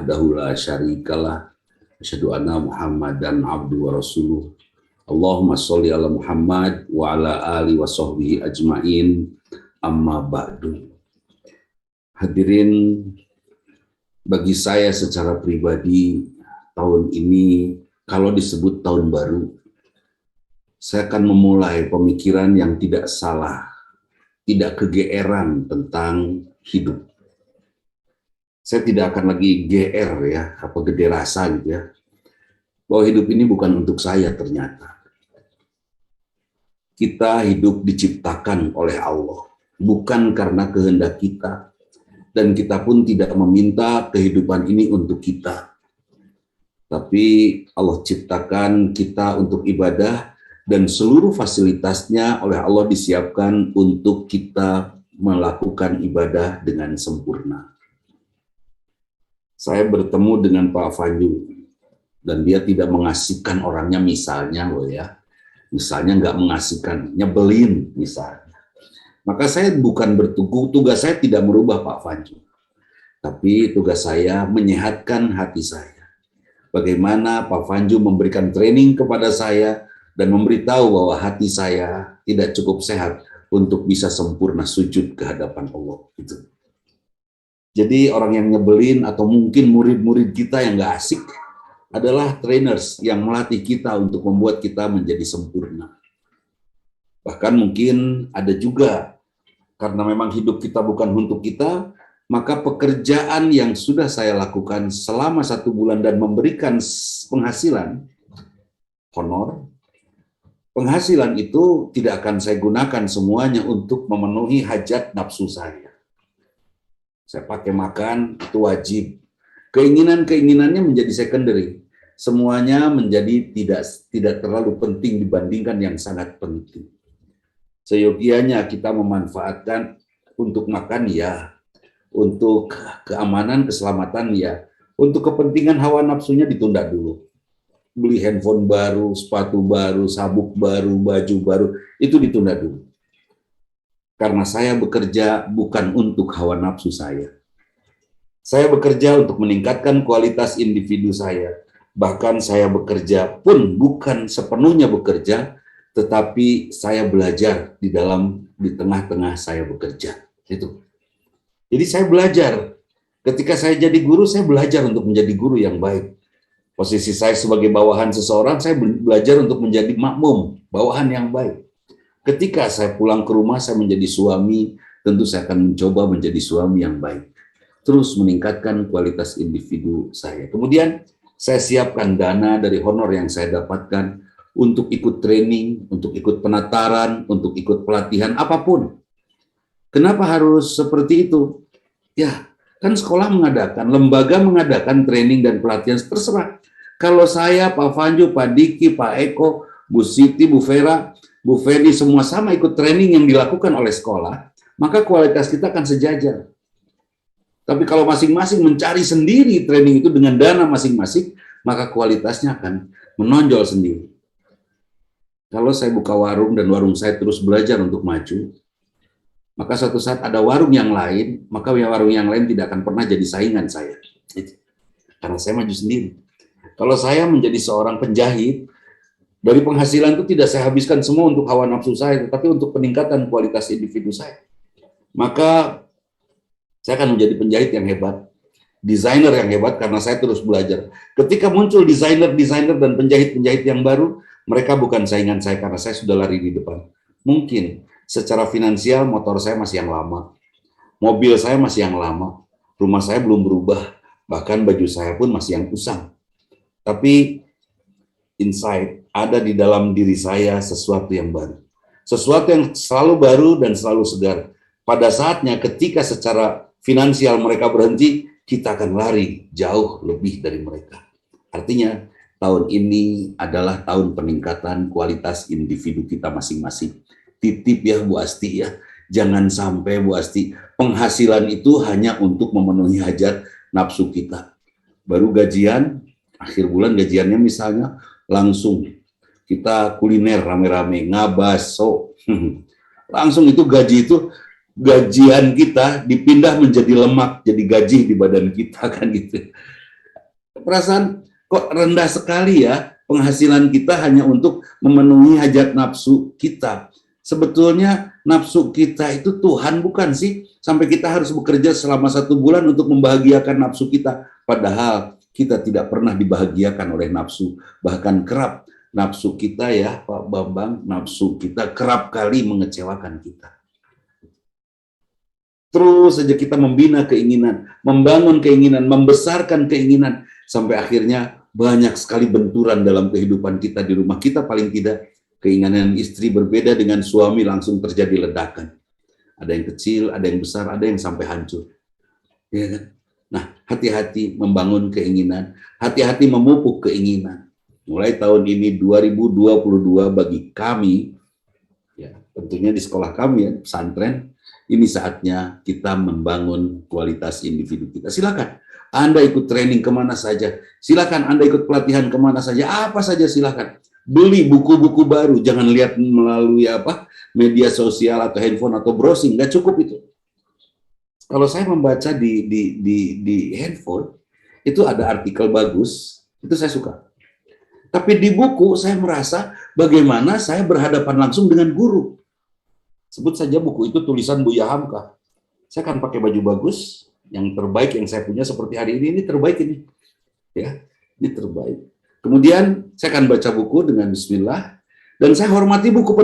wahdahu la syarikalah, asyhadu anna Muhammadan abduhu wa rasuluh. Allahumma sholli ala Muhammad wa ala ali wa sahbihi ajmain, amma ba'du. Hadirin, bagi saya secara pribadi, tahun ini kalau disebut tahun baru, saya akan memulai pemikiran yang tidak salah, tidak kegeeran tentang hidup. Saya tidak akan lagi GR ya, apa gede rasa gitu ya, bahwa hidup ini bukan untuk saya ternyata. Kita hidup diciptakan oleh Allah, bukan karena kehendak kita, dan kita pun tidak meminta kehidupan ini untuk kita. Tapi Allah ciptakan kita untuk ibadah, dan seluruh fasilitasnya oleh Allah disiapkan untuk kita melakukan ibadah dengan sempurna. Saya bertemu dengan Pak Fanju, dan dia tidak mengasihkan orangnya misalnya loh ya. Misalnya nggak mengasihkan, nyebelin misalnya. Maka saya bukan tugas saya tidak merubah Pak Fanju. Tapi tugas saya menyehatkan hati saya. Bagaimana Pak Fanju memberikan training kepada saya dan memberitahu bahwa hati saya tidak cukup sehat untuk bisa sempurna sujud ke hadapan Allah. Gitu. Jadi orang yang nyebelin atau mungkin murid-murid kita yang nggak asik adalah trainers yang melatih kita untuk membuat kita menjadi sempurna. Bahkan mungkin ada juga, karena memang hidup kita bukan untuk kita, maka pekerjaan yang sudah saya lakukan selama 1 bulan dan memberikan penghasilan, honor, penghasilan itu tidak akan saya gunakan semuanya untuk memenuhi hajat nafsu saya. Saya pakai makan, itu wajib. Keinginan-keinginannya menjadi secondary. Semuanya menjadi tidak terlalu penting dibandingkan yang sangat penting. Seyogianya kita memanfaatkan untuk makan ya, untuk keamanan, keselamatan ya, untuk kepentingan hawa nafsunya ditunda dulu. Beli handphone baru, sepatu baru, sabuk baru, baju baru, itu ditunda dulu. Karena saya bekerja bukan untuk hawa nafsu saya. Saya bekerja untuk meningkatkan kualitas individu saya. Bahkan saya bekerja pun bukan sepenuhnya bekerja, tetapi saya belajar di tengah-tengah saya bekerja. Itu. Jadi saya belajar. Ketika saya jadi guru, saya belajar untuk menjadi guru yang baik. Posisi saya sebagai bawahan seseorang, saya belajar untuk menjadi makmum, bawahan yang baik. Ketika saya pulang ke rumah, saya menjadi suami, tentu saya akan mencoba menjadi suami yang baik. Terus meningkatkan kualitas individu saya. Kemudian saya siapkan dana dari honor yang saya dapatkan untuk ikut training, untuk ikut penataran, untuk ikut pelatihan, apapun. Kenapa harus seperti itu? Ya, kan sekolah mengadakan, lembaga mengadakan training dan pelatihan, terserah. Kalau saya, Pak Fanju, Pak Diki, Pak Eko, Bu Siti, Bu Vera, Bu Fedi, semua sama ikut training yang dilakukan oleh sekolah, maka kualitas kita akan sejajar. Tapi kalau masing-masing mencari sendiri training itu dengan dana masing-masing, maka kualitasnya akan menonjol sendiri. Kalau saya buka warung dan warung saya terus belajar untuk maju, maka suatu saat ada warung yang lain, maka warung yang lain tidak akan pernah jadi saingan saya. Karena saya maju sendiri. Kalau saya menjadi seorang penjahit, dari penghasilan itu tidak saya habiskan semua untuk hawa nafsu saya, tetapi untuk peningkatan kualitas individu saya. Maka saya akan menjadi penjahit yang hebat, desainer yang hebat karena saya terus belajar. Ketika muncul desainer-desainer dan penjahit-penjahit yang baru, mereka bukan saingan saya karena saya sudah lari di depan. Mungkin secara finansial motor saya masih yang lama, mobil saya masih yang lama, rumah saya belum berubah, bahkan baju saya pun masih yang usang. Tapi inside, ada di dalam diri saya sesuatu yang baru. Sesuatu yang selalu baru dan selalu segar. Pada saatnya ketika secara finansial mereka berhenti, kita akan lari jauh lebih dari mereka. Artinya, tahun ini adalah tahun peningkatan kualitas individu kita masing-masing. Titip ya Bu Asti ya. Jangan sampai Bu Asti, penghasilan itu hanya untuk memenuhi hajat nafsu kita. Baru gajian, akhir bulan gajiannya misalnya, langsung kita kuliner rame-rame, ngabaso. Langsung itu gajian kita dipindah menjadi lemak, jadi gaji di badan kita kan gitu. Perasaan kok rendah sekali ya penghasilan kita hanya untuk memenuhi hajat nafsu kita. Sebetulnya nafsu kita itu Tuhan bukan sih? Sampai kita harus bekerja selama 1 bulan untuk membahagiakan nafsu kita. Padahal kita tidak pernah dibahagiakan oleh nafsu. Bahkan kerap nafsu kita ya Pak Bambang, nafsu kita kerap kali mengecewakan kita. Terus saja kita membina keinginan, membangun keinginan, membesarkan keinginan, sampai akhirnya banyak sekali benturan dalam kehidupan kita di rumah kita. Paling tidak keinginan istri berbeda dengan suami, langsung terjadi ledakan. Ada yang kecil, ada yang besar, ada yang sampai hancur. Ya kan? Nah, hati-hati membangun keinginan, hati-hati memupuk keinginan. Mulai tahun ini 2022 bagi kami, ya tentunya di sekolah kami ya, pesantren, ini saatnya kita membangun kualitas individu kita. Silakan Anda ikut training kemana saja, silakan Anda ikut pelatihan kemana saja, apa saja silakan. Beli buku-buku baru, jangan lihat melalui media sosial atau handphone atau browsing, nggak cukup itu. Kalau saya membaca di handphone, itu ada artikel bagus, itu saya suka. Tapi di buku saya merasa bagaimana saya berhadapan langsung dengan guru. Sebut saja buku itu tulisan Buya Hamka. Saya akan pakai baju bagus, yang terbaik yang saya punya seperti hari ini terbaik ini. Ya, ini terbaik. Kemudian saya akan baca buku dengan bismillah, dan saya hormati buku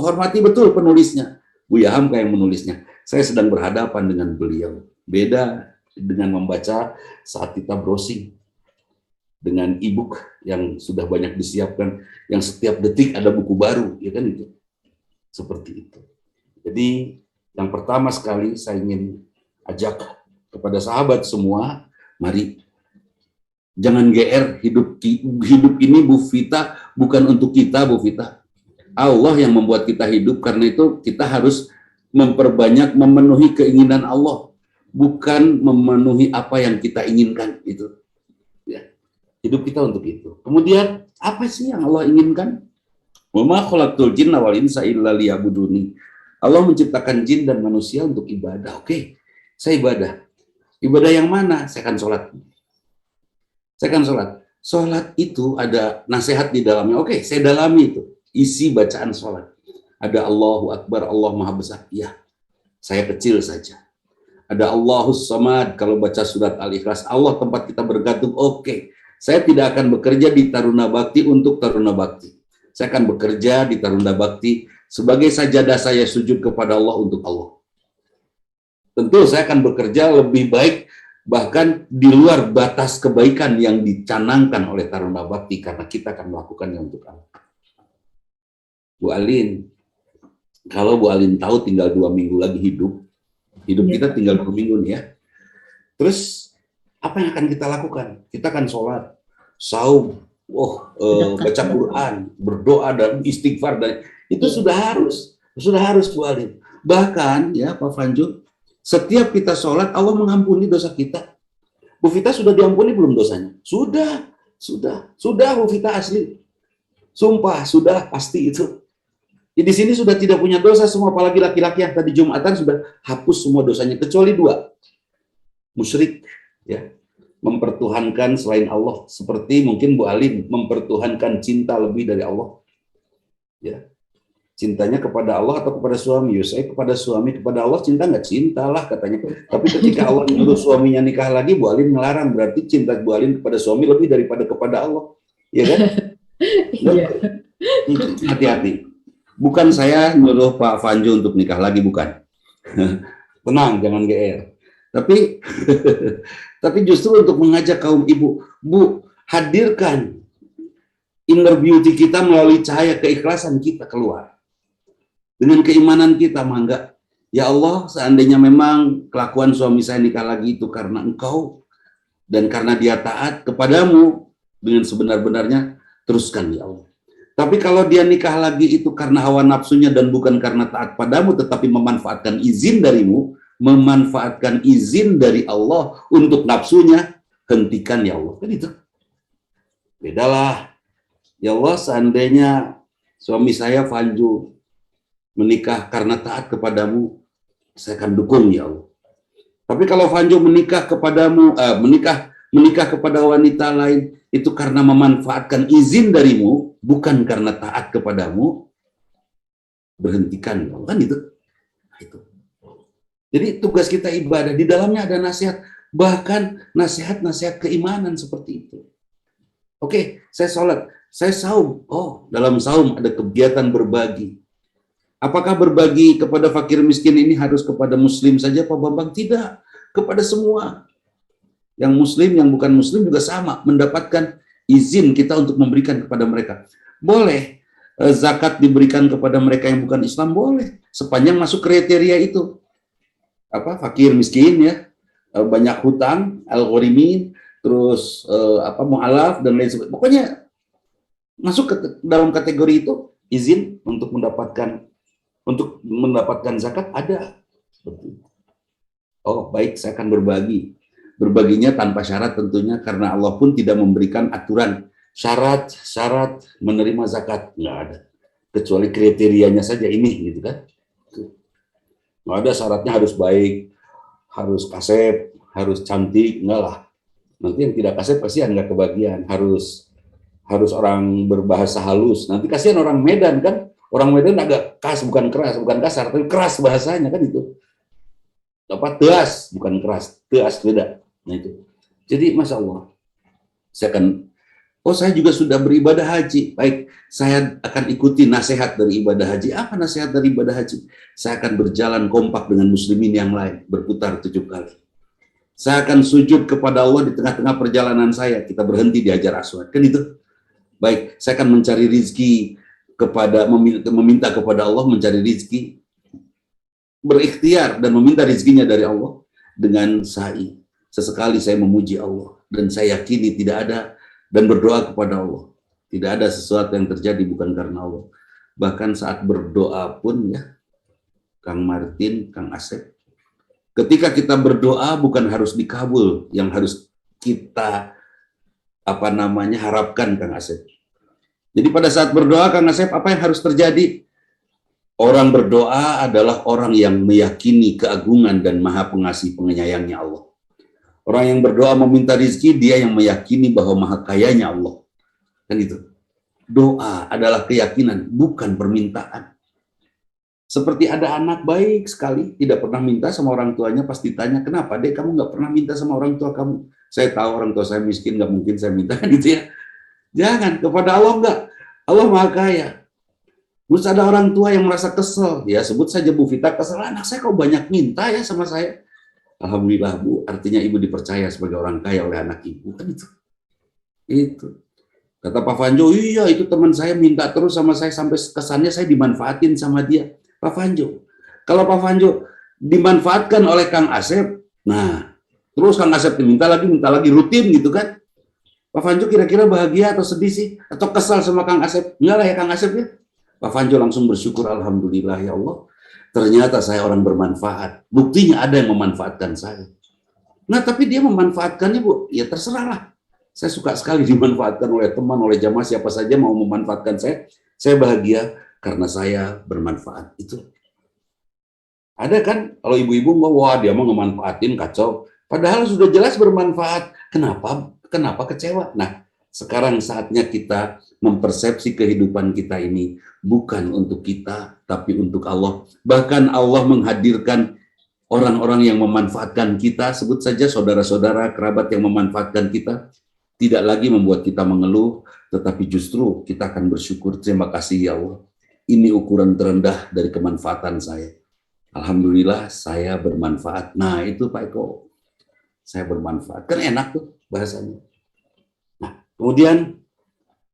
hormati betul penulisnya. Buya Hamka yang menulisnya. Saya sedang berhadapan dengan beliau. Beda dengan membaca saat kita browsing dengan e-book yang sudah banyak disiapkan, yang setiap detik ada buku baru, ya kan itu. Seperti itu. Jadi yang pertama sekali saya ingin ajak kepada sahabat semua, mari jangan GR, hidup ini Bu Vita bukan untuk kita Bu Vita. Allah yang membuat kita hidup, karena itu kita harus memperbanyak memenuhi keinginan Allah, bukan memenuhi apa yang kita inginkan itu. Ya. Hidup kita untuk itu. Kemudian apa sih yang Allah inginkan? Wa ma khalaqtul jinna wal insa illa liya'buduni. Allah menciptakan jin dan manusia untuk ibadah. Oke, saya ibadah. Ibadah yang mana? Saya akan sholat. Saya akan sholat. Sholat itu ada nasihat di dalamnya. Oke, saya dalami itu. Isi bacaan sholat. Ada Allahu Akbar, Allah Maha Besar. Ya, saya kecil saja. Ada Allahus Samad, kalau baca surat Al-Ikhlas, Allah tempat kita bergantung. Oke, saya tidak akan bekerja di Taruna Bakti untuk Taruna Bakti. Saya akan bekerja di Taruna Bakti sebagai sajadah saya sujud kepada Allah untuk Allah. Tentu saya akan bekerja lebih baik bahkan di luar batas kebaikan yang dicanangkan oleh Taruna Bakti, karena kita akan melakukannya untuk Allah. Bu Alin, kalau Bu Alin tahu tinggal 2 minggu lagi hidup kita tinggal 2 minggu nih ya. Terus apa yang akan kita lakukan? Kita akan sholat, saum, baca Quran, berdoa dan istighfar, dan itu sudah harus Bu Alin. Bahkan ya Pak Fanju, setiap kita sholat Allah mengampuni dosa kita. Bu Vita sudah diampuni belum dosanya? Sudah Bu Vita asli. Sumpah sudah pasti itu. Di sini sudah tidak punya dosa semua, apalagi laki-laki yang tadi Jumatan sudah hapus semua dosanya kecuali 2. Musyrik ya. Mempertuhankan selain Allah, seperti mungkin Bu Alin mempertuhankan cinta lebih dari Allah. Ya. Cintanya kepada Allah atau kepada suami? Saya kepada suami, kepada Allah cinta nggak? Cintalah katanya. Tapi ketika Allah menyuruh suaminya nikah lagi, Bu Alin melarang, berarti cinta Bu Alin kepada suami lebih daripada kepada Allah. Ya kan? Hati-hati. Bukan saya nyuruh Pak Fanju untuk nikah lagi, bukan. Tenang, jangan GR. Tapi justru untuk mengajak kaum ibu, Bu, hadirkan inner beauty kita melalui cahaya keikhlasan kita keluar. Dengan keimanan kita, mangga. Ya Allah, seandainya memang kelakuan suami saya nikah lagi itu karena Engkau, dan karena dia taat kepadamu dengan sebenar-benarnya, teruskan ya Allah. Tapi kalau dia nikah lagi itu karena hawa nafsunya dan bukan karena taat padamu, tetapi memanfaatkan izin darimu, memanfaatkan izin dari Allah untuk nafsunya, hentikan ya Allah. Kan itu. Bedalah. Ya Allah, seandainya suami saya Fanju menikah karena taat kepadamu, saya akan dukung ya Allah. Tapi kalau Fanju menikah kepadamu, menikah menikah kepada wanita lain itu karena memanfaatkan izin darimu, bukan karena taat kepadamu, berhentikan, kan itu. Itu. Jadi tugas kita ibadah, di dalamnya ada nasihat, bahkan nasihat-nasihat keimanan seperti itu. Oke, saya sholat, saya saum. Oh, dalam saum ada kegiatan berbagi. Apakah berbagi kepada fakir miskin ini harus kepada muslim saja, Pak Bambang? Tidak, kepada semua. Yang muslim, yang bukan muslim juga sama, mendapatkan izin kita untuk memberikan kepada mereka. Boleh, zakat diberikan kepada mereka yang bukan Islam, boleh. Sepanjang masuk kriteria itu. Fakir miskin ya, banyak hutang, al-ghorimin, terus mu'alaf dan lain sebagainya. Pokoknya masuk ke dalam kategori itu, izin untuk mendapatkan zakat ada. Oh baik, saya akan berbagi. Berbaginya tanpa syarat tentunya, karena Allah pun tidak memberikan aturan syarat menerima zakat, nggak ada. Kecuali kriterianya saja ini, gitu kan. Nggak ada syaratnya harus baik, harus kasep, harus cantik, enggak lah. Nanti yang tidak kasep kasihan nggak kebagian. Harus orang berbahasa halus. Nanti kasihan orang Medan kan. Orang Medan agak bukan kasar, tapi keras bahasanya kan itu. Teas, bukan keras, teas beda. Nah itu. Jadi Masya Allah, saya juga sudah beribadah haji. Baik, saya akan ikuti nasihat dari ibadah haji. Apa nasihat dari ibadah haji? Saya akan berjalan kompak dengan muslimin yang lain, berputar 7 kali. Saya akan sujud kepada Allah di tengah-tengah perjalanan saya. Kita berhenti di Hajar Aswad. Kan itu. Baik, saya akan mencari rizki meminta kepada Allah, mencari rizki, berikhtiar dan meminta rizkinya dari Allah dengan sa'i. Sesekali saya memuji Allah dan saya yakini tidak ada, dan berdoa kepada Allah. Tidak ada sesuatu yang terjadi bukan karena Allah. Bahkan saat berdoa pun ya, Kang Martin, Kang Asep, ketika kita berdoa bukan harus dikabul, yang harus kita harapkan, Kang Asep. Jadi pada saat berdoa, Kang Asep, apa yang harus terjadi? Orang berdoa adalah orang yang meyakini keagungan dan maha pengasih penyayangnya Allah. Orang yang berdoa meminta rizki, dia yang meyakini bahwa maha kayanya Allah. Kan itu. Doa adalah keyakinan, bukan permintaan. Seperti ada anak baik sekali, tidak pernah minta sama orang tuanya, pasti tanya, kenapa dek kamu nggak pernah minta sama orang tua kamu? Saya tahu orang tua saya miskin, nggak mungkin saya minta, kan gitu ya. Jangan, kepada Allah enggak. Allah maha kaya. Terus ada orang tua yang merasa kesel, ya sebut saja Bu Vita kesel, anak saya kok banyak minta ya sama saya. Alhamdulillah Bu, artinya ibu dipercaya sebagai orang kaya oleh anak ibu, kan itu. Itu. Kata Pak Fanjo, iya itu teman saya minta terus sama saya sampai kesannya saya dimanfaatin sama dia. Pak Fanjo, kalau Pak Fanjo dimanfaatkan oleh Kang Asep, nah terus Kang Asep minta lagi rutin gitu kan. Pak Fanjo kira-kira bahagia atau sedih sih? Atau kesal sama Kang Asep? Enggak lah ya Kang Asep ya. Pak Fanjo langsung bersyukur, alhamdulillah ya Allah, ternyata saya orang bermanfaat. Buktinya ada yang memanfaatkan saya. Nah tapi dia memanfaatkannya Bu, ya terserah lah. Saya suka sekali dimanfaatkan oleh teman, oleh jamaah, siapa saja mau memanfaatkan saya. Saya bahagia karena saya bermanfaat. Itu. Ada kan, kalau ibu-ibu mau, wah dia mau ngemanfaatin, kacau. Padahal sudah jelas bermanfaat. Kenapa kecewa? Nah, sekarang saatnya kita mempersepsi kehidupan kita ini bukan untuk kita, tapi untuk Allah. Bahkan Allah menghadirkan orang-orang yang memanfaatkan kita, sebut saja saudara-saudara, kerabat yang memanfaatkan kita, tidak lagi membuat kita mengeluh, tetapi justru kita akan bersyukur, terima kasih ya Allah. Ini ukuran terendah dari kemanfaatan saya. Alhamdulillah saya bermanfaat. Nah itu Pak Eko, saya bermanfaat. Kan enak tuh bahasanya. Nah, kemudian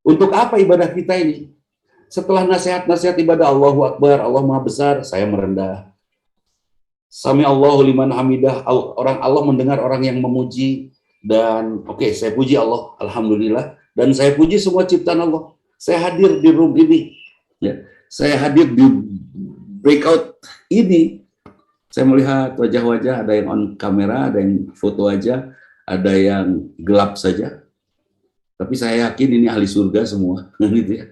untuk apa ibadah kita ini? Setelah nasihat-nasihat ibadah Allahu Akbar, Allah Maha Besar, saya merendah. Sami Allahu liman hamidah, orang Allah mendengar orang yang memuji. Dan oke, saya puji Allah, alhamdulillah. Dan saya puji semua ciptaan Allah. Saya hadir di room ini. Ya. Saya hadir di breakout ini. Saya melihat wajah-wajah, ada yang on kamera, ada yang foto aja, ada yang gelap saja. Tapi saya yakin ini ahli surga semua, gitu ya.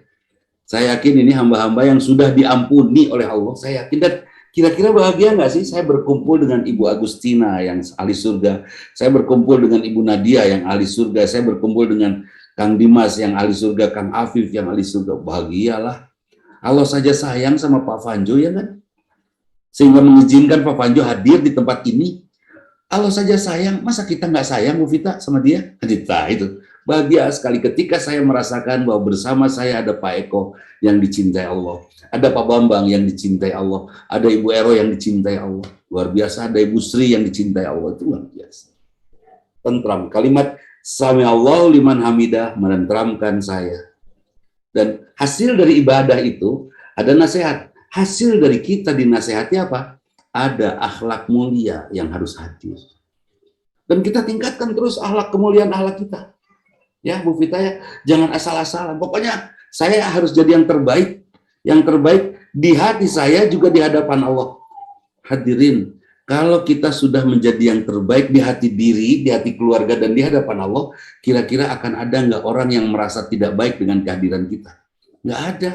Saya yakin ini hamba-hamba yang sudah diampuni oleh Allah. Saya yakin, dan Kira-kira bahagia nggak sih saya berkumpul dengan Ibu Agustina yang ahli surga, saya berkumpul dengan Ibu Nadia yang ahli surga, saya berkumpul dengan Kang Dimas yang ahli surga, Kang Afif yang ahli surga. Bahagialah. Allah saja sayang sama Pak Fanjo, ya kan? Sehingga mengizinkan Pak Fanjo hadir di tempat ini. Allah saja sayang, masa kita nggak sayang Bu Vita sama dia? Nah, itu bahagia sekali ketika saya merasakan bahwa bersama saya ada Pak Eko yang dicintai Allah, ada Pak Bambang yang dicintai Allah, ada Ibu Ero yang dicintai Allah, luar biasa, ada Ibu Sri yang dicintai Allah, itu luar biasa. Tentram, kalimat Sami Allahu liman hamidah menenteramkan saya. Dan hasil dari ibadah itu ada nasihat. Hasil dari kita dinasehati apa? Ada akhlak mulia yang harus hadir. Dan kita tingkatkan terus akhlak kemuliaan akhlak kita. Ya, Bu Vita ya, jangan asal-asalan. Pokoknya saya harus jadi yang terbaik. Yang terbaik di hati saya juga di hadapan Allah. Hadirin, kalau kita sudah menjadi yang terbaik di hati diri, di hati keluarga, dan di hadapan Allah, kira-kira akan ada nggak orang yang merasa tidak baik dengan kehadiran kita? Nggak ada.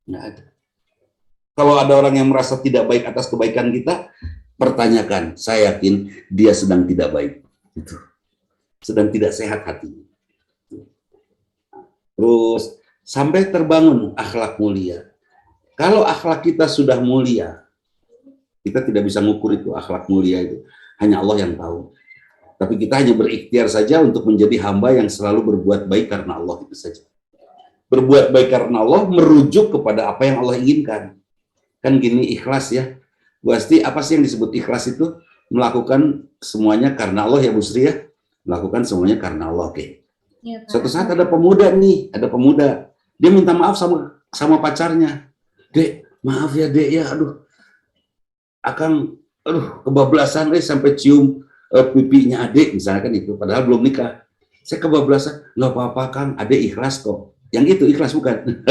Nggak ada. Kalau ada orang yang merasa tidak baik atas kebaikan kita, pertanyakan, saya yakin dia sedang tidak baik. Itu. Sedang tidak sehat hatinya. Terus, sampai terbangun akhlak mulia. Kalau akhlak kita sudah mulia, kita tidak bisa mengukur itu, akhlak mulia itu. Hanya Allah yang tahu. Tapi kita hanya berikhtiar saja untuk menjadi hamba yang selalu berbuat baik karena Allah, itu saja. Berbuat baik karena Allah merujuk kepada apa yang Allah inginkan. Kan gini, ikhlas ya. Pasti apa sih yang disebut ikhlas itu? Melakukan semuanya karena Allah, ya Bu Sri ya. Melakukan semuanya karena Allah, oke. Ya, suatu saat ada pemuda nih, ada pemuda. Dia minta maaf sama pacarnya. Dek, maaf ya Dek ya, aduh. Kebablasan sampai cium pipinya adik, misalnya kan itu. Padahal belum nikah. Saya kebablasan, nggak apa-apa Kang, adik ikhlas kok. Yang itu ikhlas bukan?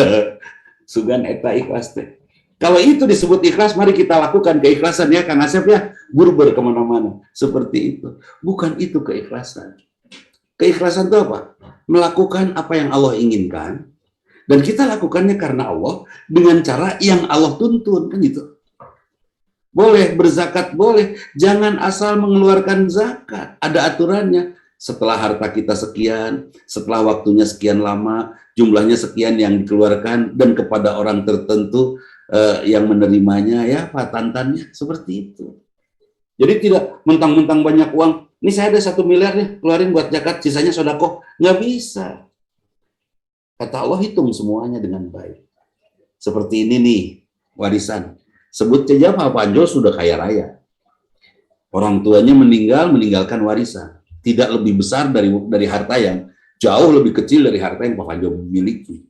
Sugan eta ikhlas teh. Kalau itu disebut ikhlas, mari kita lakukan keikhlasan ya, Kang Asep ya, berber kemana-mana. Seperti itu. Bukan itu keikhlasan. Keikhlasan itu apa? Melakukan apa yang Allah inginkan, dan kita lakukannya karena Allah, dengan cara yang Allah tuntun, kan gitu. Boleh berzakat, boleh. Jangan asal mengeluarkan zakat. Ada aturannya. Setelah harta kita sekian, setelah waktunya sekian lama, jumlahnya sekian yang dikeluarkan, dan kepada orang tertentu, yang menerimanya ya patantannya seperti itu. Jadi tidak mentang-mentang banyak uang, ini saya ada 1 miliar nih, keluarin buat zakat, sisanya sedekah, nggak bisa. Kata Allah hitung semuanya dengan baik. Seperti ini nih warisan. Sebut saja Pak Panjo sudah kaya raya. Orang tuanya meninggalkan warisan, tidak lebih besar dari harta yang jauh lebih kecil dari harta yang Pak Panjo miliki.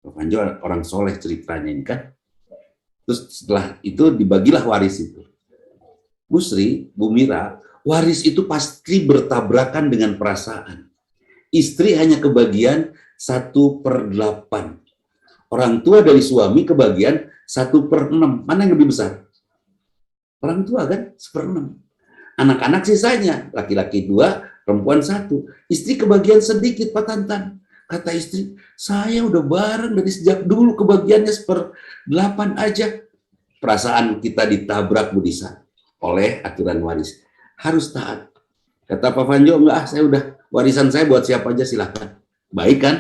Pak Panjo orang soleh ceritanya ini kan. Terus setelah itu dibagilah waris itu. Bu Sri, Bu Mira, waris itu pasti bertabrakan dengan perasaan. Istri hanya kebagian 1/8. Orang tua dari suami kebagian 1/6. Mana yang lebih besar? Orang tua kan 1/6. Anak-anak sisanya, laki-laki 2, perempuan 1. Istri kebagian sedikit, Pak Tantan. Kata istri, saya udah bareng dari sejak dulu, kebagiannya 1/8 aja. Perasaan kita ditabrak Budisan oleh aturan waris. Harus taat. Kata Pak Fanjo, enggak, saya udah, warisan saya buat siapa aja silahkan. Baik kan?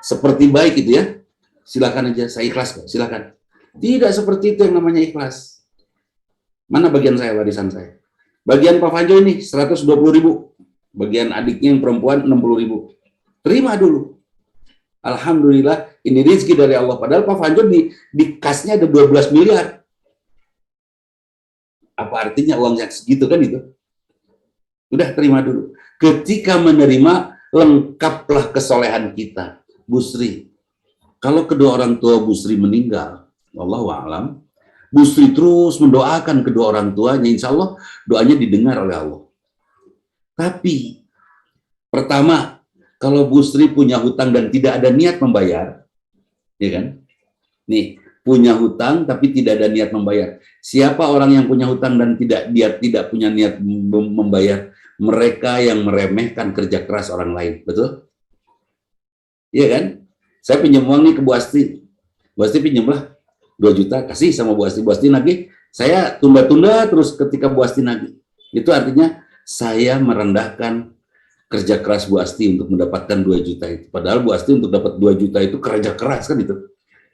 Seperti baik itu ya. Silahkan aja, saya ikhlas kok, silahkan. Tidak seperti itu yang namanya ikhlas. Mana bagian saya, warisan saya? Bagian Pak Fanjo ini 120.000. Bagian adiknya yang perempuan 60.000. Terima dulu. Alhamdulillah, ini rezeki dari Allah. Padahal Pak Fanjo di kasnya ada 12 miliar. Apa artinya uang yang segitu kan itu? Udah terima dulu. Ketika menerima, lengkaplah kesolehan kita. Bu Sri, kalau kedua orang tua Bu Sri meninggal, wallahu a'lam, Bu Sri terus mendoakan kedua orang tuanya, insya Allah doanya didengar oleh Allah. Tapi, pertama, kalau Bu Sri punya hutang dan tidak ada niat membayar, ya kan? Nih, punya hutang tapi tidak ada niat membayar. Siapa orang yang punya hutang dan tidak punya niat membayar? Mereka yang meremehkan kerja keras orang lain, betul? Iya kan? Saya pinjam uang nih ke Bu Asti. Bu Asti pinjamlah 2 juta kasih sama Bu Asti. Bu Asti nagih, saya tunda-tunda terus ketika Bu Asti nagih. Itu artinya saya merendahkan kerja keras Bu Asti untuk mendapatkan 2 juta itu. Padahal Bu Asti untuk dapat 2 juta itu kerja keras kan itu.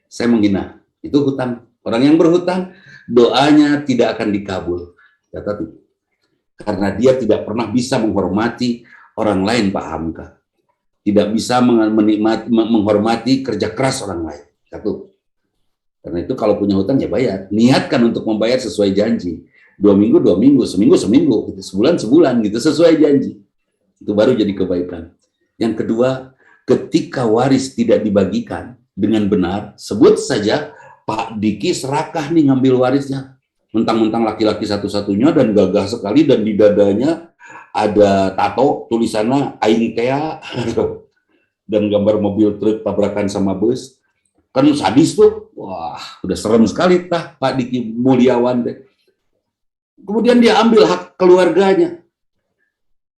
Saya menghina. Itu hutang. Orang yang berhutang, doanya tidak akan dikabul. Catat itu. Karena dia tidak pernah bisa menghormati orang lain, Pak Hamka. Tidak bisa menghormati kerja keras orang lain. Satu. Karena itu kalau punya hutang ya bayar. Niatkan untuk membayar sesuai janji. 2 minggu, 2 minggu, seminggu, seminggu, gitu. Sebulan, sebulan, gitu. Sesuai janji. Itu baru jadi kebaikan. Yang kedua, ketika waris tidak dibagikan dengan benar, sebut saja Pak Diki serakah nih ngambil warisnya. Mentang-mentang laki-laki satu-satunya dan gagah sekali dan di dadanya ada tato tulisannya Aing Tea dan gambar mobil truk tabrakan sama bus. Kan sadis tuh. Wah, udah serem sekali tah Pak Diki Mulyawan deh. Kemudian dia ambil hak keluarganya.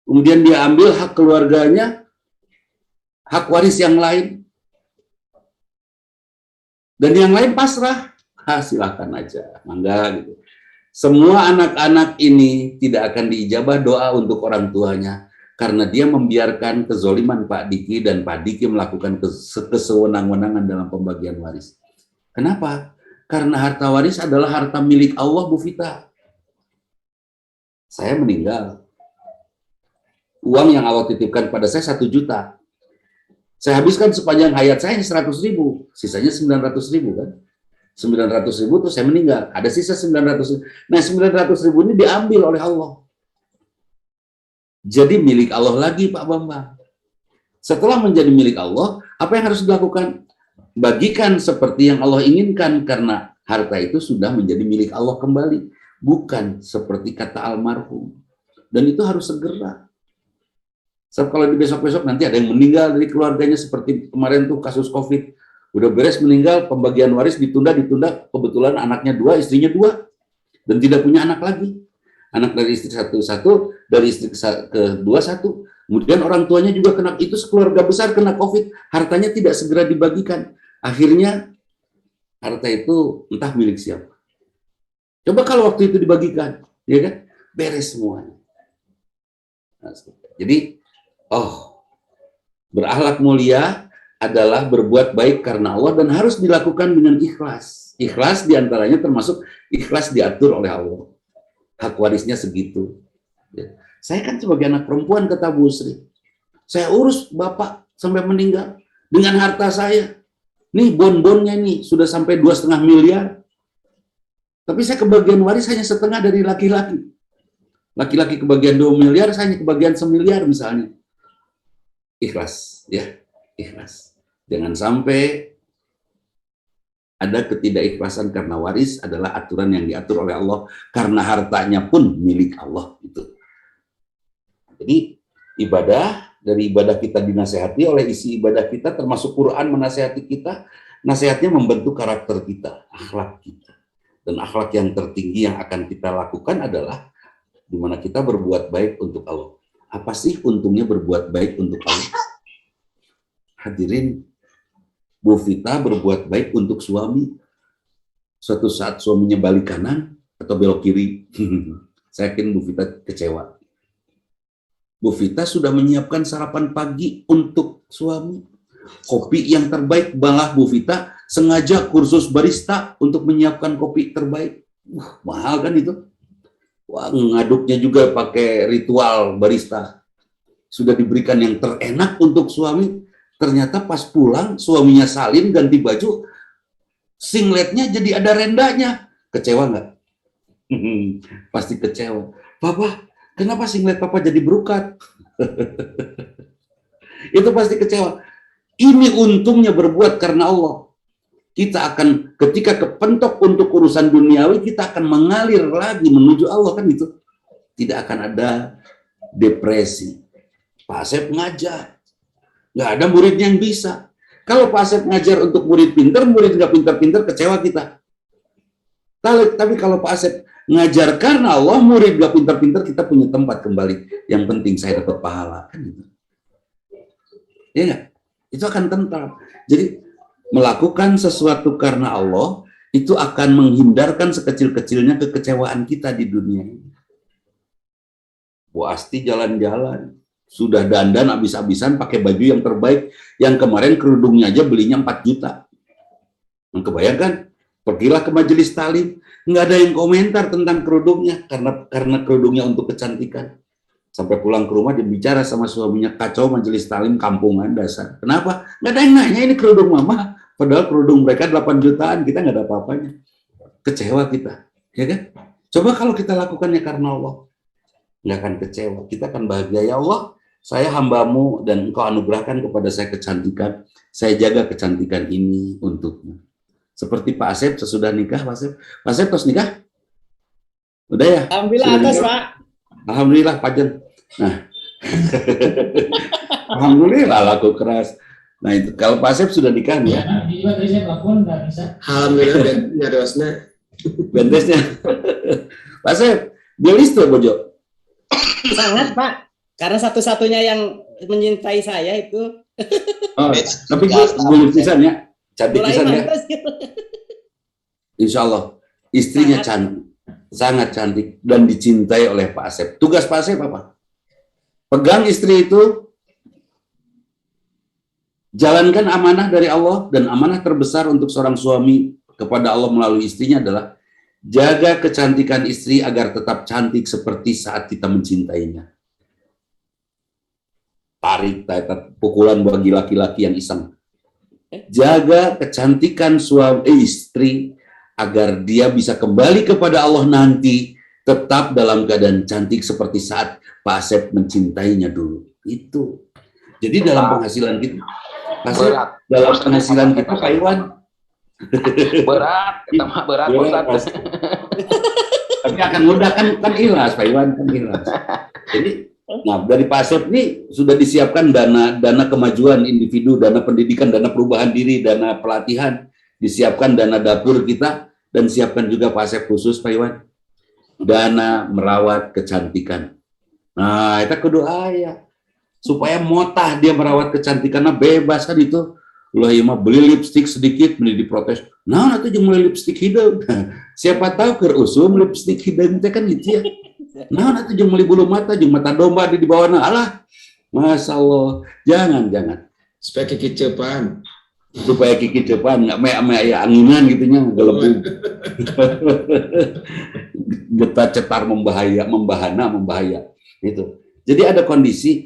Kemudian dia ambil hak keluarganya, hak waris yang lain. Dan yang lain pasrah. Silakan aja, mangga gitu. Semua anak-anak ini tidak akan diijabah doa untuk orang tuanya karena dia membiarkan kezoliman Pak Diki dan Pak Diki melakukan kesewenang-wenangan dalam pembagian waris. Kenapa? Karena harta waris adalah harta milik Allah, Bu Vita. Saya meninggal. Uang yang Allah titipkan pada saya 1 juta. Saya habiskan sepanjang hayat saya 100.000, sisanya 900.000 kan. 900.000 itu saya meninggal, ada sisa 900.000. Nah 900.000 ini diambil oleh Allah. Jadi milik Allah lagi Pak Bambang. Setelah menjadi milik Allah, apa yang harus dilakukan? Bagikan seperti yang Allah inginkan karena harta itu sudah menjadi milik Allah kembali. Bukan seperti kata almarhum. Dan itu harus segera. Sebab kalau di besok-besok nanti ada yang meninggal dari keluarganya seperti kemarin tuh kasus COVID. Udah beres meninggal, pembagian waris ditunda, kebetulan anaknya 2, istrinya 2, dan tidak punya anak lagi. Anak dari istri satu, dari istri kedua 1. Kemudian orang tuanya juga kena, itu sekeluarga besar kena COVID, hartanya tidak segera dibagikan. Akhirnya harta itu entah milik siapa. Coba kalau waktu itu dibagikan, ya kan? Beres semuanya. Nah, jadi, berakhlak mulia adalah berbuat baik karena Allah dan harus dilakukan dengan ikhlas. Ikhlas diantaranya termasuk ikhlas diatur oleh Allah. Hak warisnya segitu. Ya. Saya kan sebagai anak perempuan kata Bu Sri, saya urus bapak sampai meninggal dengan harta saya. Nih bon-bonnya nih sudah sampai 2,5 miliar. Tapi saya kebagian waris hanya setengah dari laki-laki. Laki-laki kebagian 2 miliar, saya hanya kebagian 1 miliar misalnya. Ikhlas, ya. Ikhlas. Jangan sampai ada ketidakikhlasan karena waris adalah aturan yang diatur oleh Allah karena hartanya pun milik Allah itu. Jadi dari ibadah kita dinasehati oleh isi ibadah kita termasuk Quran menasehati kita, nasihatnya membentuk karakter kita, akhlak kita. Dan akhlak yang tertinggi yang akan kita lakukan adalah di mana kita berbuat baik untuk Allah. Apa sih untungnya berbuat baik untuk Allah? Hadirin, Bu Vita berbuat baik untuk suami. Suatu saat suaminya balik kanan atau belok kiri, saya yakin Bu Vita kecewa. Bu Vita sudah menyiapkan sarapan pagi untuk suami. Kopi yang terbaik, malah Bu Vita sengaja kursus barista untuk menyiapkan kopi terbaik. Mahal kan itu? Wah, ngaduknya juga pakai ritual barista. Sudah diberikan yang terenak untuk suami. Ternyata pas pulang, suaminya salin, ganti baju, singletnya jadi ada rendanya. Kecewa nggak? Pasti kecewa. Papa, kenapa singlet Papa jadi berukat? Itu pasti kecewa. Ini untungnya berbuat karena Allah. Kita akan, ketika kepentok untuk urusan duniawi, kita akan mengalir lagi menuju Allah, kan itu. Tidak akan ada depresi. Pak Asep ngajar. Nggak ada murid yang bisa. Kalau Pak Asep ngajar untuk murid pinter, murid nggak pinter-pinter, kecewa kita. Tapi kalau Pak Asep ngajar karena Allah, murid nggak pinter-pinter, kita punya tempat kembali. Yang penting saya dapat pahala. Kan gitu. Ya nggak? Itu akan tentram. Jadi melakukan sesuatu karena Allah itu akan menghindarkan sekecil-kecilnya kekecewaan kita di dunia ini. Bu Asti jalan-jalan, sudah dandan habis-habisan pakai baju yang terbaik, yang kemarin kerudungnya aja belinya 4 juta. Kebayangkan, pergilah ke majelis talim, nggak ada yang komentar tentang kerudungnya, karena kerudungnya untuk kecantikan. Sampai pulang ke rumah dia bicara sama suaminya, kacau majelis talim kampungan dasar. Kenapa? Nggak ada yang nanya, ini kerudung mama. Padahal kerudung mereka 8 jutaan, kita nggak ada apa-apanya. Kecewa kita, ya kan? Coba kalau kita lakukannya karena Allah, nggak akan kecewa. Kita akan bahagia. Ya Allah, saya hambamu dan engkau anugerahkan kepada saya kecantikan. Saya jaga kecantikan ini untukmu. Seperti Pak Asep sesudah nikah, Pak Asep. Pak Asep terus nikah? Udah ya? Alhamdulillah atas, Pak. Alhamdulillah, Pajen. Nah, alhamdulillah laku keras. Nah itu kalau Pak Asep sudah nikah nih ya. Alhamdulillah nyadosna. Bentesnya. Pak Asep, dia listo bojo. Sangat, Pak. Karena satu-satunya yang menyintai saya itu. Oh, tapi gue belum pisan ya. Cantik pisan ya. Insya Allah istrinya cantik, sangat cantik dan dicintai oleh Pak Asep. Tugas Pak Asep apa? Pegang istri itu, jalankan amanah dari Allah, dan amanah terbesar untuk seorang suami kepada Allah melalui istrinya adalah jaga kecantikan istri agar tetap cantik seperti saat kita mencintainya. Tarik, pukulan bagi laki-laki yang iseng. Jaga kecantikan suami istri agar dia bisa kembali kepada Allah nanti tetap dalam keadaan cantik seperti saat Pak Asep mencintainya dulu. Itu. Jadi dalam penghasilan kita, dalam penghasilan kita, Pak Iwan, berat, berat. Tapi akan mudah kan ikhlas, Pak Iwan, kan ikhlas. Jadi, nah dari Pak Asep ini sudah disiapkan dana kemajuan individu, dana pendidikan, dana perubahan diri, dana pelatihan, disiapkan dana dapur kita, dan siapkan juga Pak Asep khusus, Pak Iwan, dana merawat kecantikan. Nah, itu kudu aya supaya motah dia merawat kecantikannya, bebas kan itu. Ulah ya mah beli lipstik sedikit, beli diprotes. Nah, itu jeung beli lipstik hidung. Siapa tahu keur usum lipstik hidung teh kan gitu ya. Nah, itu jeung beli bulu mata, jeung mata domba di bawahna. Alah, Masya Allah, jangan. Supaya kikecepan. Supaya kiki depan nggak ya anginan gitunya gelembung. Getar cetar membahaya itu. Jadi ada kondisi,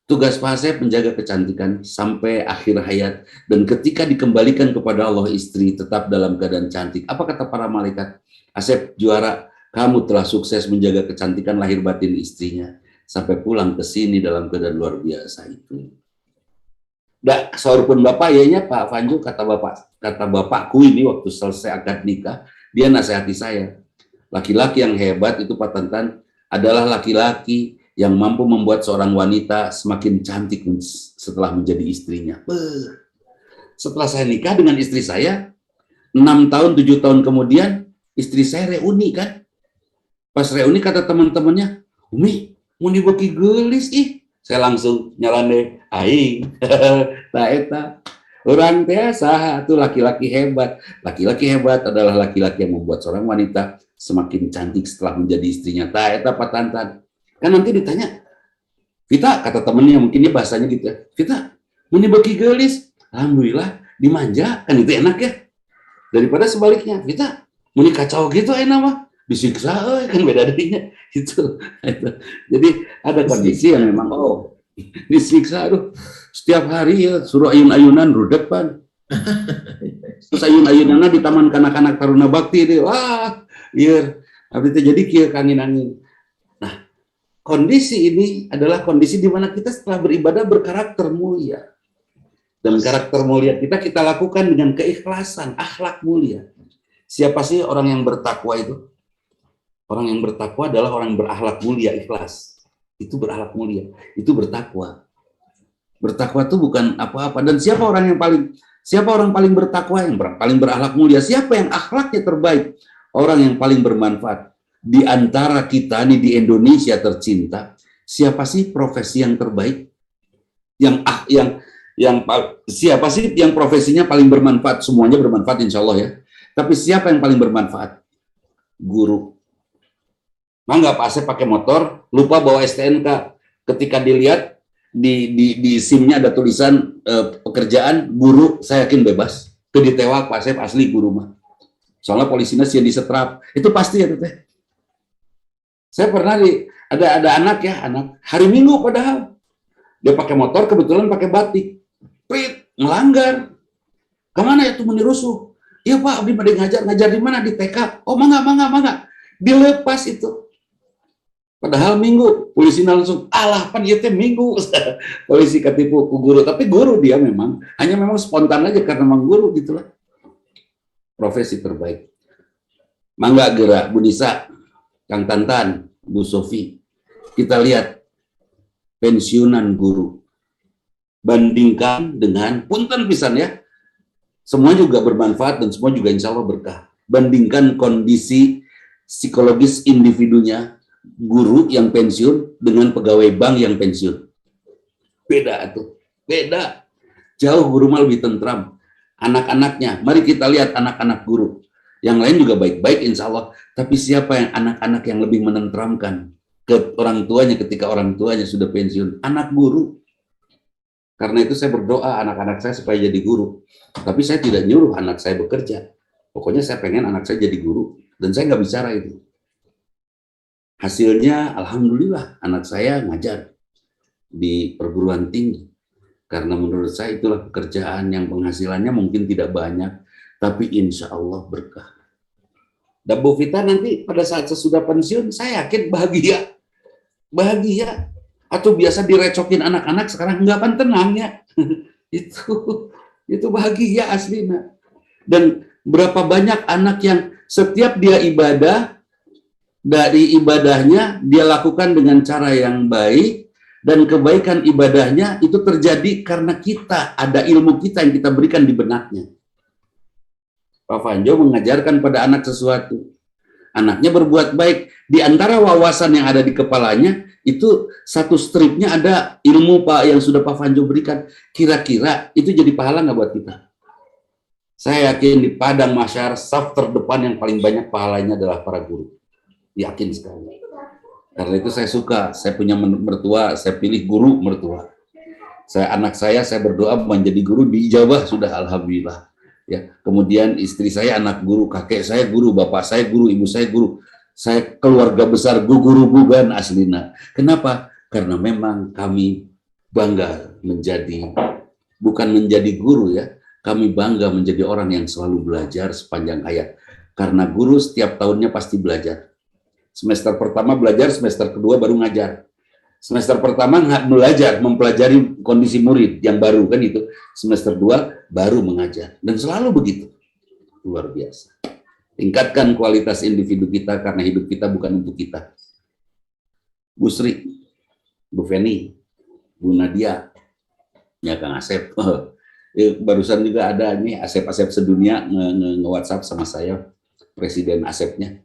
tugas Pak Asep menjaga kecantikan sampai akhir hayat, dan ketika dikembalikan kepada Allah istri tetap dalam keadaan cantik. Apa kata para malaikat? Asep juara, kamu telah sukses menjaga kecantikan lahir batin istrinya sampai pulang ke sini dalam keadaan luar biasa itu. Sahur pun Bapak, yanya Pak Fanju, kata bapakku ini waktu selesai akad nikah, dia nasihati saya. Laki-laki yang hebat itu Pak Tantan adalah laki-laki yang mampu membuat seorang wanita semakin cantik setelah menjadi istrinya. Setelah saya nikah dengan istri saya, 6 tahun, 7 tahun kemudian, istri saya reuni kan. Pas reuni kata teman-temannya, Umi, mau dibeki gelis ih. Saya langsung nyalane, aing, eta. Orang biasa itu laki-laki hebat. Laki-laki hebat adalah laki-laki yang membuat seorang wanita semakin cantik setelah menjadi istrinya. Eta Pak Tantan. Kan nanti ditanya, Vita, kata temennya, mungkin dia bahasanya gitu ya, Vita, mau dibeki gelis? Alhamdulillah, dimanja, kan itu enak ya. Daripada sebaliknya, Vita, mau kacau gitu enak mah. Disiksa, kan beda darinya itu. Jadi ada kondisi yang memang disiksa, aduh, setiap hari ya suruh ayun-ayunan rudek pan. Terus ayun-ayunannya di taman kanak-kanak Taruna Bakti deh, wah, iya, habis itu jadi kia angin-angin. Nah, kondisi ini adalah kondisi di mana kita setelah beribadah berkarakter mulia, dan karakter mulia kita lakukan dengan keikhlasan, akhlak mulia. Siapa sih orang yang bertakwa itu? Orang yang bertakwa adalah orang yang berakhlak mulia, ikhlas. Itu berakhlak mulia, itu bertakwa. Bertakwa itu bukan apa-apa. Dan siapa orang paling bertakwa, yang paling berakhlak mulia? Siapa yang akhlaknya terbaik? Orang yang paling bermanfaat. Di antara kita nih di Indonesia tercinta, siapa sih profesi yang terbaik? Siapa sih yang profesinya paling bermanfaat? Semuanya bermanfaat insya Allah ya. Tapi siapa yang paling bermanfaat? Guru. Mangga Pak Asep pakai motor, lupa bawa STNK. Ketika dilihat di SIM-nya ada tulisan pekerjaan guru, saya yakin bebas. Itu ditewak Pak Asep asli guru mah. Soalnya polisinya sih disetrap. Itu pasti ya Teh. Saya pernah ada anak hari Minggu padahal dia pakai motor, kebetulan pakai batik. Prit, melanggar. Kemana itu menirusuh? Iya Pak, abdi pada ngajar di mana? Di TK. Oh mangga. Dilepas itu. Padahal Minggu, polisi langsung, alah pan ieu teh Minggu. Polisi ketipu ku guru, tapi guru dia memang spontan aja karena memang guru gitulah. Profesi terbaik. Mangga gerak Bu Nisa, Kang Tantan, Bu Sofi. Kita lihat pensiunan guru. Bandingkan dengan punten pisan ya. Semua juga bermanfaat dan semua juga insya Allah berkah. Bandingkan kondisi psikologis individunya, guru yang pensiun dengan pegawai bank yang pensiun. Beda tuh, beda. Jauh guru mah lebih tentram. Anak-anaknya, mari kita lihat anak-anak guru. Yang lain juga baik-baik insya Allah. Tapi siapa yang anak-anak yang lebih menentramkan ke orang tuanya ketika orang tuanya sudah pensiun? Anak guru. Karena itu saya berdoa anak-anak saya supaya jadi guru. Tapi saya tidak nyuruh anak saya bekerja. Pokoknya saya pengen anak saya jadi guru. Dan saya nggak bicara itu. Hasilnya, alhamdulillah, anak saya ngajar di perguruan tinggi. Karena menurut saya itulah pekerjaan yang penghasilannya mungkin tidak banyak, tapi insya Allah berkah. Dan Bu Vita nanti pada saat sesudah pensiun, saya yakin bahagia. Bahagia. Atau biasa direcokin anak-anak, sekarang nggak akan tenang ya. Itu bahagia aslinya. Dan berapa banyak anak yang setiap dia ibadah, dari ibadahnya dia lakukan dengan cara yang baik, dan kebaikan ibadahnya itu terjadi karena kita ada ilmu kita yang kita berikan di benaknya. Pak Fanjo mengajarkan pada anak sesuatu, anaknya berbuat baik, di antara wawasan yang ada di kepalanya itu satu stripnya ada ilmu Pak yang sudah Pak Fanjo berikan. Kira-kira itu jadi pahala nggak buat kita? Saya yakin di padang mahsyar saf terdepan yang paling banyak pahalanya adalah para guru. Yakin sekali. Karena itu saya suka, saya punya mertua, saya pilih guru mertua. Anak saya berdoa menjadi guru, diijabah sudah alhamdulillah. Ya, kemudian istri saya anak guru, kakek saya guru, bapak saya guru, ibu saya guru. Saya keluarga besar guru bukan aslina. Kenapa? Karena memang kami bangga bukan menjadi guru ya. Kami bangga menjadi orang yang selalu belajar sepanjang hayat. Karena guru setiap tahunnya pasti belajar. Semester pertama belajar, semester kedua baru ngajar. Semester pertama nggak belajar, mempelajari kondisi murid yang baru kan itu. Semester 2 baru mengajar. Dan selalu begitu. Luar biasa. Tingkatkan kualitas individu kita karena hidup kita bukan untuk kita. Bu Sri, Bu Feni, Bu Nadia, ya Kang Asep. Barusan juga ada nih Asep-Asep sedunia nge-WhatsApp sama saya, Presiden Asepnya.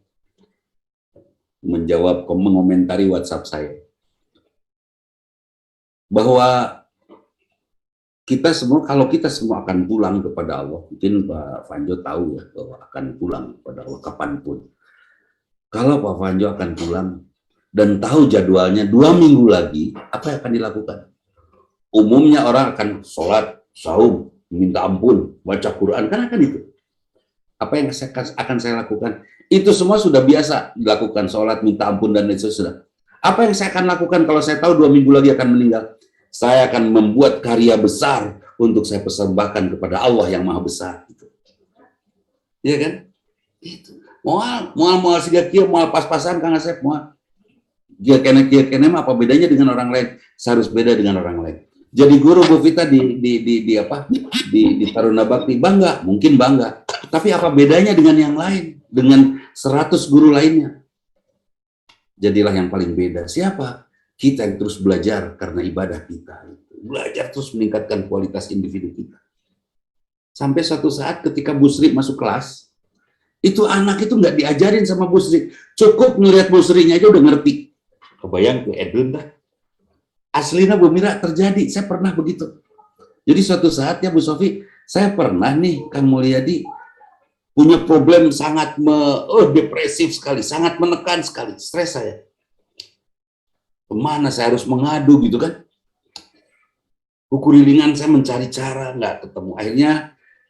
Mengomentari WhatsApp saya bahwa kalau kita semua akan pulang kepada Allah, mungkin Pak Fanjo tahu ya bahwa akan pulang kepada Allah kapanpun. Kalau Pak Fanjo akan pulang dan tahu jadwalnya 2 minggu lagi, apa yang akan dilakukan? Umumnya orang akan sholat, saum, minta ampun, baca Quran, kan akan itu. Apa yang akan saya lakukan? Itu semua sudah biasa dilakukan, sholat, minta ampun, dan itu sudah. Apa yang saya akan lakukan kalau saya tahu 2 minggu lagi akan meninggal? Saya akan membuat karya besar untuk saya persembahkan kepada Allah yang Maha Besar. Iya kan? Itu. Mual siga kieu, mual pas-pasan Kang Asep, mual. Dia kene apa bedanya dengan orang lain? Saya harus beda dengan orang lain. Jadi guru Bu Vita di Taruna Bakti bangga, mungkin bangga. Tapi apa bedanya dengan yang lain? Dengan 100 guru lainnya? Jadilah yang paling beda. Siapa? Kita yang terus belajar karena ibadah kita. Belajar terus meningkatkan kualitas individu kita. Sampai suatu saat ketika Bu Sri masuk kelas, itu anak itu nggak diajarin sama Bu Sri. Cukup ngelihat Bu Sri-nya aja udah ngerti. Kebayang tuh Edun dah. Aslinya Bu Mira terjadi, saya pernah begitu. Jadi suatu saat ya Bu Sofi, saya pernah nih Kang Mulyadi punya problem sangat depresif sekali, sangat menekan sekali, stres saya. Kemana saya harus mengadu gitu kan? Kukurilingan saya mencari cara, nggak ketemu. Akhirnya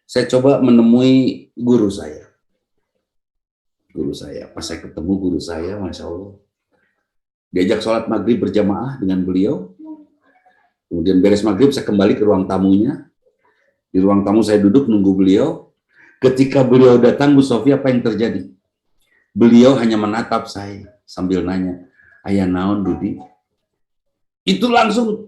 saya coba menemui guru saya. Pas saya ketemu guru saya, Masya Allah. Diajak sholat maghrib berjamaah dengan beliau. Kemudian beres maghrib, saya kembali ke ruang tamunya. Di ruang tamu saya duduk nunggu beliau. Ketika beliau datang, Bu Sofi, apa yang terjadi? Beliau hanya menatap saya sambil nanya, "Aya naon, Dudi?" Itu langsung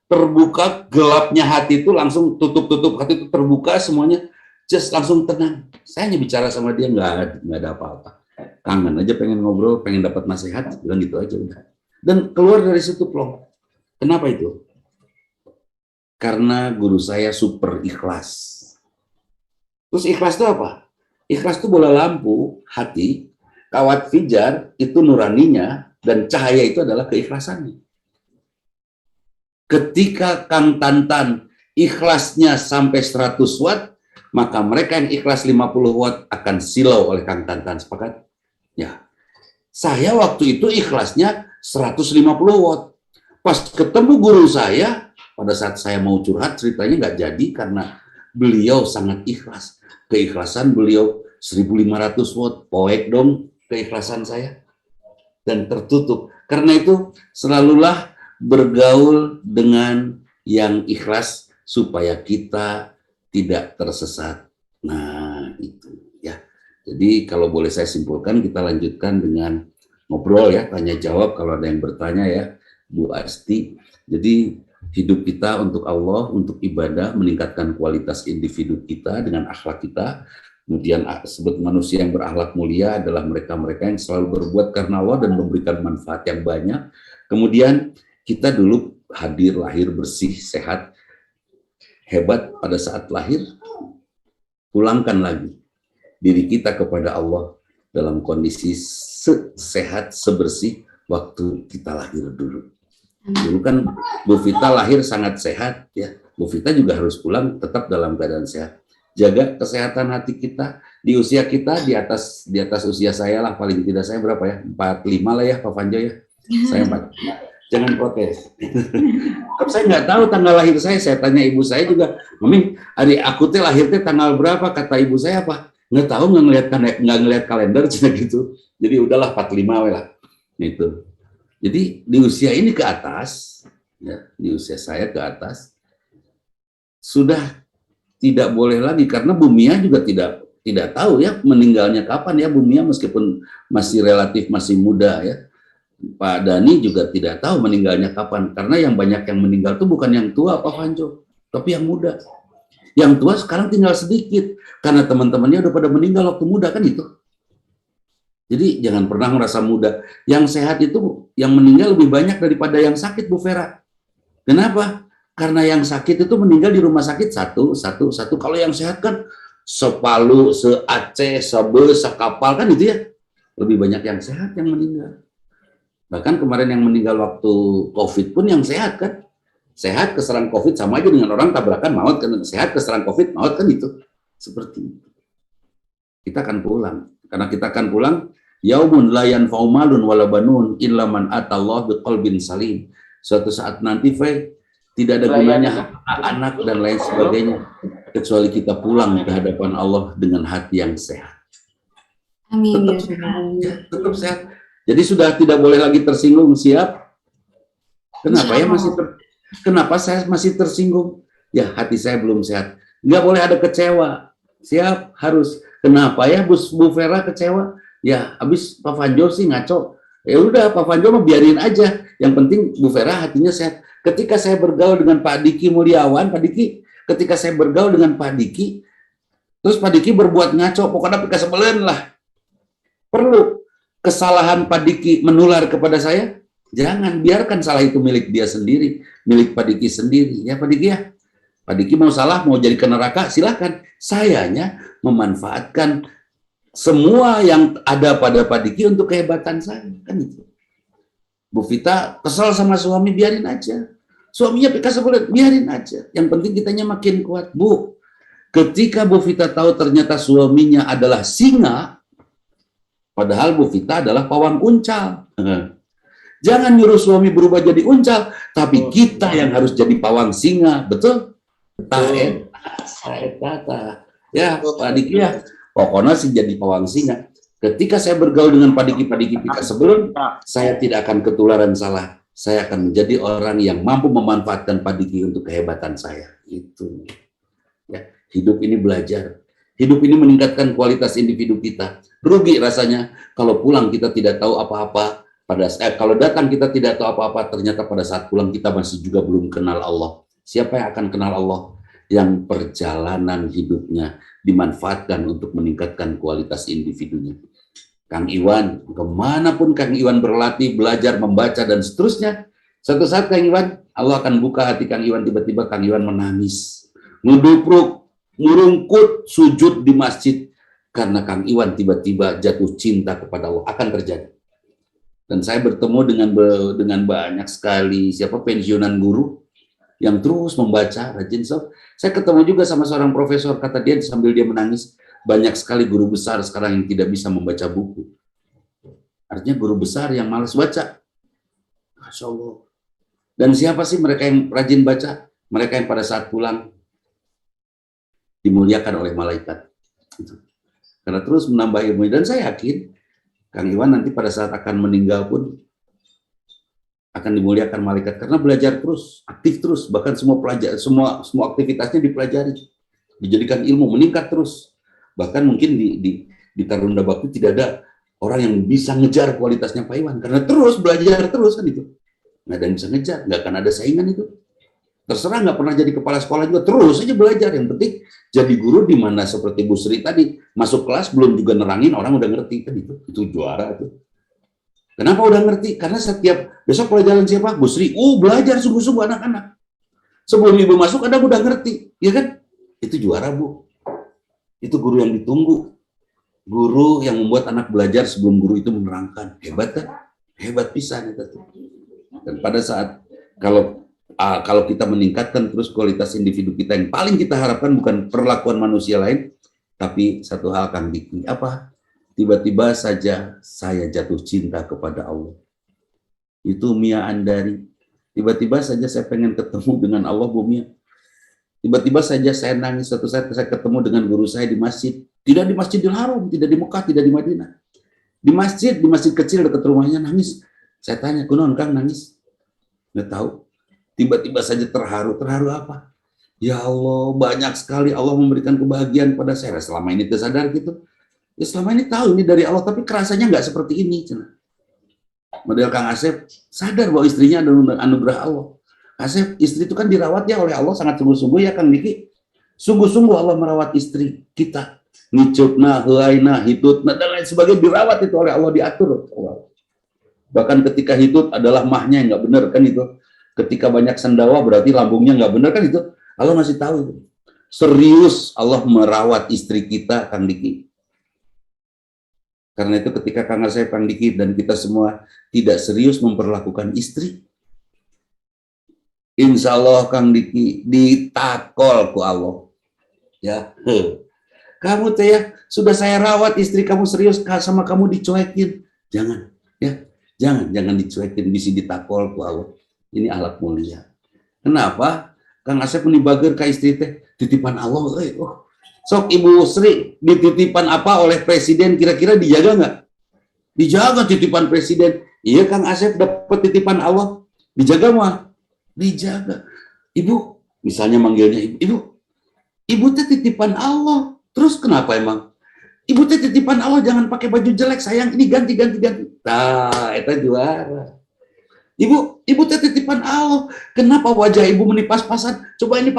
terbuka, gelapnya hati itu langsung tutup, hati itu terbuka semuanya, langsung tenang. Saya hanya bicara sama dia, nggak ada apa-apa. Kangen aja, pengen ngobrol, pengen dapat nasihat, bilang gitu aja udah. Dan keluar dari situ plong. Kenapa itu? Karena guru saya super ikhlas. Terus ikhlas itu apa? Ikhlas itu bola lampu hati, kawat fijar itu nuraninya, dan cahaya itu adalah keikhlasannya. Ketika Kang Tantan ikhlasnya sampai 100 watt, maka mereka yang ikhlas 50 watt akan silau oleh Kang Tantan. Sepakat? Ya. Saya waktu itu ikhlasnya 150 watt. Pas ketemu guru saya, pada saat saya mau curhat, ceritanya nggak jadi karena beliau sangat ikhlas. Keikhlasan beliau 1500 watt. Poek dong keikhlasan saya. Dan tertutup. Karena itu selalulah bergaul dengan yang ikhlas supaya kita tidak tersesat. Nah, itu ya. Jadi kalau boleh saya simpulkan, kita lanjutkan dengan ngobrol ya, tanya jawab kalau ada yang bertanya ya, Bu Asti. Jadi hidup kita untuk Allah, untuk ibadah, meningkatkan kualitas individu kita dengan akhlak kita. Kemudian sebut manusia yang berakhlak mulia adalah mereka-mereka yang selalu berbuat karena Allah dan memberikan manfaat yang banyak. Kemudian kita dulu hadir, lahir, bersih, sehat, hebat pada saat lahir. Pulangkan lagi diri kita kepada Allah dalam kondisi sehat, sebersih waktu kita lahir dulu. Dulu kan Bu Vita lahir sangat sehat ya. Bu Vita juga harus pulang tetap dalam keadaan sehat. Jaga kesehatan hati kita di usia kita di atas usia saya lah, paling tidak saya berapa ya? 45 lah ya Pak Fanjo ya. Saya 45. Jangan protes. Tapi saya nggak tahu tanggal lahir saya tanya ibu saya juga, "Mami, hari aku teh lahir teh tanggal berapa?" Kata ibu saya apa? Nggak tahu, nggak ngelihat kalender cina gitu. Jadi udahlah 45 lah. Itu. Jadi di usia ini ke atas, ya, di usia saya ke atas, sudah tidak boleh lagi karena Bu Mia juga tidak tahu ya meninggalnya kapan ya Bu Mia, meskipun masih relatif masih muda ya. Pak Dani juga tidak tahu meninggalnya kapan karena yang banyak yang meninggal itu bukan yang tua Pak Fanjo, tapi yang muda. Yang tua sekarang tinggal sedikit karena teman-temannya udah pada meninggal waktu muda kan itu. Jadi jangan pernah merasa muda. Yang sehat itu yang meninggal lebih banyak daripada yang sakit, Bu Vera. Kenapa? Karena yang sakit itu meninggal di rumah sakit satu. Kalau yang sehat kan sepalu, se-Aceh, sebe, sekapal kan itu ya. Lebih banyak yang sehat yang meninggal. Bahkan kemarin yang meninggal waktu COVID pun yang sehat kan. Sehat keserang COVID sama aja dengan orang tabrakan maut kan. Sehat keserang COVID maut kan itu. Seperti itu. Kita akan pulang. Karena kita akan pulang, yaumun la yanfa'u malun wala banun illa man atallah biqalbin salim. Suatu saat nanti tidak ada gunanya anak dan lain sebagainya kecuali kita pulang ke hadapan Allah dengan hati yang sehat. Amin. Tetap sehat. Jadi sudah tidak boleh lagi tersinggung, siap? Kenapa saya masih tersinggung? Ya hati saya belum sehat. Nggak boleh ada kecewa. Siap, harus. Kenapa ya Bu Vera kecewa? Ya, habis Pak Fanjo sih ngaco. Ya udah, Pak Fanjo mah biarin aja. Yang penting Bu Vera hatinya sehat. Ketika saya bergaul dengan Pak Diki Mulyawan, ketika saya bergaul dengan Pak Diki, terus Pak Diki berbuat ngaco, pokoknya pikasebelen lah. Perlu kesalahan Pak Diki menular kepada saya? Jangan, biarkan salah itu milik dia sendiri, milik Pak Diki sendiri. Ya Pak Diki ya. Pak Diki mau salah, mau jadi ke neraka, silahkan. Sayanya memanfaatkan semua yang ada pada Pak Diki untuk kehebatan saya. Kan itu. Bu Vita kesal sama suami, biarin aja. Suaminya PK sebulan, biarin aja. Yang penting kitanya makin kuat. Bu, Ketika Bu Vita tahu ternyata suaminya adalah singa, padahal Bu Vita adalah pawang uncal. Jangan nyuruh suami berubah jadi uncal, tapi kita yang harus jadi pawang singa, betul? Ya, Pak Diki ya, pokoknya sih jadi pawang singa. Ketika saya bergaul dengan Pak Diki Pika sebelum, saya tidak akan ketularan salah. Saya akan menjadi orang yang mampu memanfaatkan Pak Diki untuk kehebatan saya. Itu. Ya, hidup ini belajar. Hidup ini meningkatkan kualitas individu kita. Rugi rasanya kalau pulang kita tidak tahu apa-apa. Kalau datang kita tidak tahu apa-apa, ternyata pada saat pulang kita masih juga belum kenal Allah. Siapa yang akan kenal Allah? Yang perjalanan hidupnya dimanfaatkan untuk meningkatkan kualitas individunya. Kang Iwan, kemanapun Kang Iwan berlatih, belajar, membaca, dan seterusnya, satu saat Kang Iwan, Allah akan buka hati Kang Iwan, tiba-tiba Kang Iwan menangis, ngedupruk, ngurungkut, sujud di masjid, karena Kang Iwan tiba-tiba jatuh cinta kepada Allah. Akan terjadi. Dan saya bertemu dengan banyak sekali pensiunan guru yang terus membaca, rajin. Saya ketemu juga sama seorang profesor, kata dia sambil dia menangis, banyak sekali guru besar sekarang yang tidak bisa membaca buku. Artinya guru besar yang malas baca. Masya Allah. Dan siapa sih mereka yang rajin baca? Mereka yang pada saat pulang dimuliakan oleh malaikat. Karena terus menambah ilmu. Dan saya yakin Kang Iwan nanti pada saat akan meninggal pun akan dimuliakan malaikat karena belajar terus, aktif terus, bahkan semua aktivitasnya dipelajari, dijadikan ilmu, meningkat terus. Bahkan mungkin di Tarunda Bakti tidak ada orang yang bisa ngejar kualitasnya Pak Iwan karena terus belajar terus kan itu. Nggak ada yang bisa ngejar, nggak akan ada saingan itu. Terserah nggak pernah jadi kepala sekolah juga, terus aja belajar. Yang penting jadi guru di mana seperti Bu Sri tadi, masuk kelas belum juga nerangin, orang udah ngerti kan itu juara itu. Kenapa udah ngerti? Karena setiap besok pelajaran siapa? Bu Sri, belajar sungguh-sungguh anak-anak. Sebelum ibu masuk ada udah ngerti, ya kan? Itu juara Bu. Itu guru yang ditunggu. Guru yang membuat anak belajar sebelum guru itu menerangkan. Hebat kan? Hebat pisan itu. Dan pada saat kalau kita meningkatkan terus kualitas individu kita, yang paling kita harapkan bukan perlakuan manusia lain, tapi satu hal Kang Diki, apa? Tiba-tiba saja saya jatuh cinta kepada Allah. Itu Mia Andari. Tiba-tiba saja saya pengen ketemu dengan Allah, Bu Mia. Tiba-tiba saja saya nangis. Suatu saat saya ketemu dengan guru saya di masjid. Tidak di Masjidil Haram, tidak di Mekah, tidak di Madinah. Di masjid kecil dekat rumahnya nangis. Saya tanya, kunaon Kang nangis? Nggak tahu. Tiba-tiba saja terharu. Terharu apa? Ya Allah, banyak sekali Allah memberikan kebahagiaan pada saya. Selama ini tersadar gitu. Ya selama ini tahu ini dari Allah, tapi kerasanya nggak seperti ini. Model Kang Asep sadar bahwa istrinya ada anugerah Allah. Asep, istri itu kan dirawat ya oleh Allah sangat sungguh-sungguh ya Kang Diki. Sungguh-sungguh Allah merawat istri kita. Ngicupna, heuaina, hitutna, dan lain sebagainya dirawat itu oleh Allah, diatur. Bahkan ketika hitut adalah mahnya yang nggak benar kan itu. Ketika banyak sendawa berarti lambungnya nggak benar kan itu. Allah masih tahu itu. Serius Allah merawat istri kita Kang Diki. Karena itu ketika Kang Asep, Kang Diki, dan kita semua tidak serius memperlakukan istri, insya Allah Kang Diki ditakol ku Allah. Ya, kamu teh ya sudah saya rawat istri kamu serius sama kamu dicuekin, jangan ya, jangan dicuekin, bisa ditakol ku Allah. Ini alat mulia. Kenapa? Kang Asep menibager ke istri teh titipan Allah. Sok Ibu Sri dititipan apa oleh Presiden, kira-kira dijaga nggak? Dijaga titipan Presiden. Iya Kang Asep dapat titipan Allah, dijaga mah? Dijaga. Ibu, misalnya manggilnya ibu teh titipan Allah. Terus kenapa emang? Ibu teh titipan Allah, jangan pakai baju jelek sayang, ini ganti. Nah, itu juara. Ibu teh titipan Allah. Kenapa wajah ibu menipas-pasan? Coba ini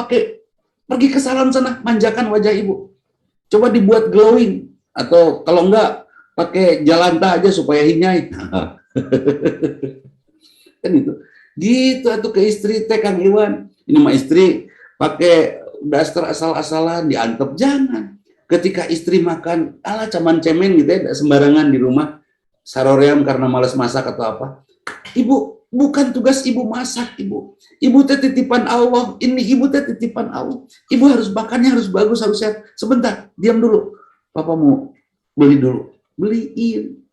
pergi ke salon sana, manjakan wajah ibu. Coba dibuat glowing. Atau kalau enggak, pakai jalanta aja supaya hinyai. Kan itu. Gitu atau ke istri teh Kang Iwan. Ini mah istri pakai daster asal-asalan, diantep. Jangan. Ketika istri makan, caman cemen gitu ya, sembarangan di rumah. Saroream karena malas masak atau apa. Ibu, bukan tugas ibu masak, ibu. Ibu teh titipan Allah, ini ibu teh titipan Allah. Ibu harus makannya harus bagus, harus sehat. Sebentar, diam dulu. Papa mau beli dulu. Beliin.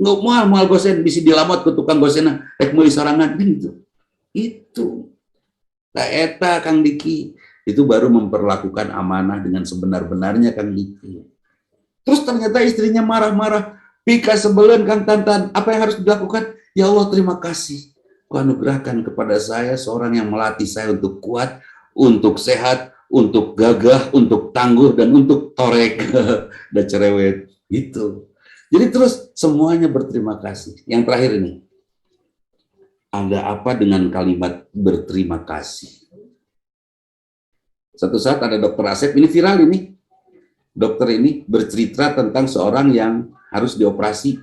Nggak mau gosen, bisa dilamot ke tukang gosen, rek meuli sorangan, gitu. Itu. Nah, eta Kang Diki, itu baru memperlakukan amanah dengan sebenar-benarnya Kang Diki. Terus ternyata istrinya marah-marah, pika sebelen Kang Tantan, apa yang harus dilakukan? Ya Allah, terima kasih. Kau anugerahkan kepada saya seorang yang melatih saya untuk kuat, untuk sehat, untuk gagah, untuk tangguh, dan untuk torek dan cerewet. Gitu. Jadi terus semuanya berterima kasih. Yang terakhir ini, ada apa dengan kalimat berterima kasih? Satu saat ada dokter Asep, ini viral ini. Dokter ini bercerita tentang seorang yang harus dioperasi.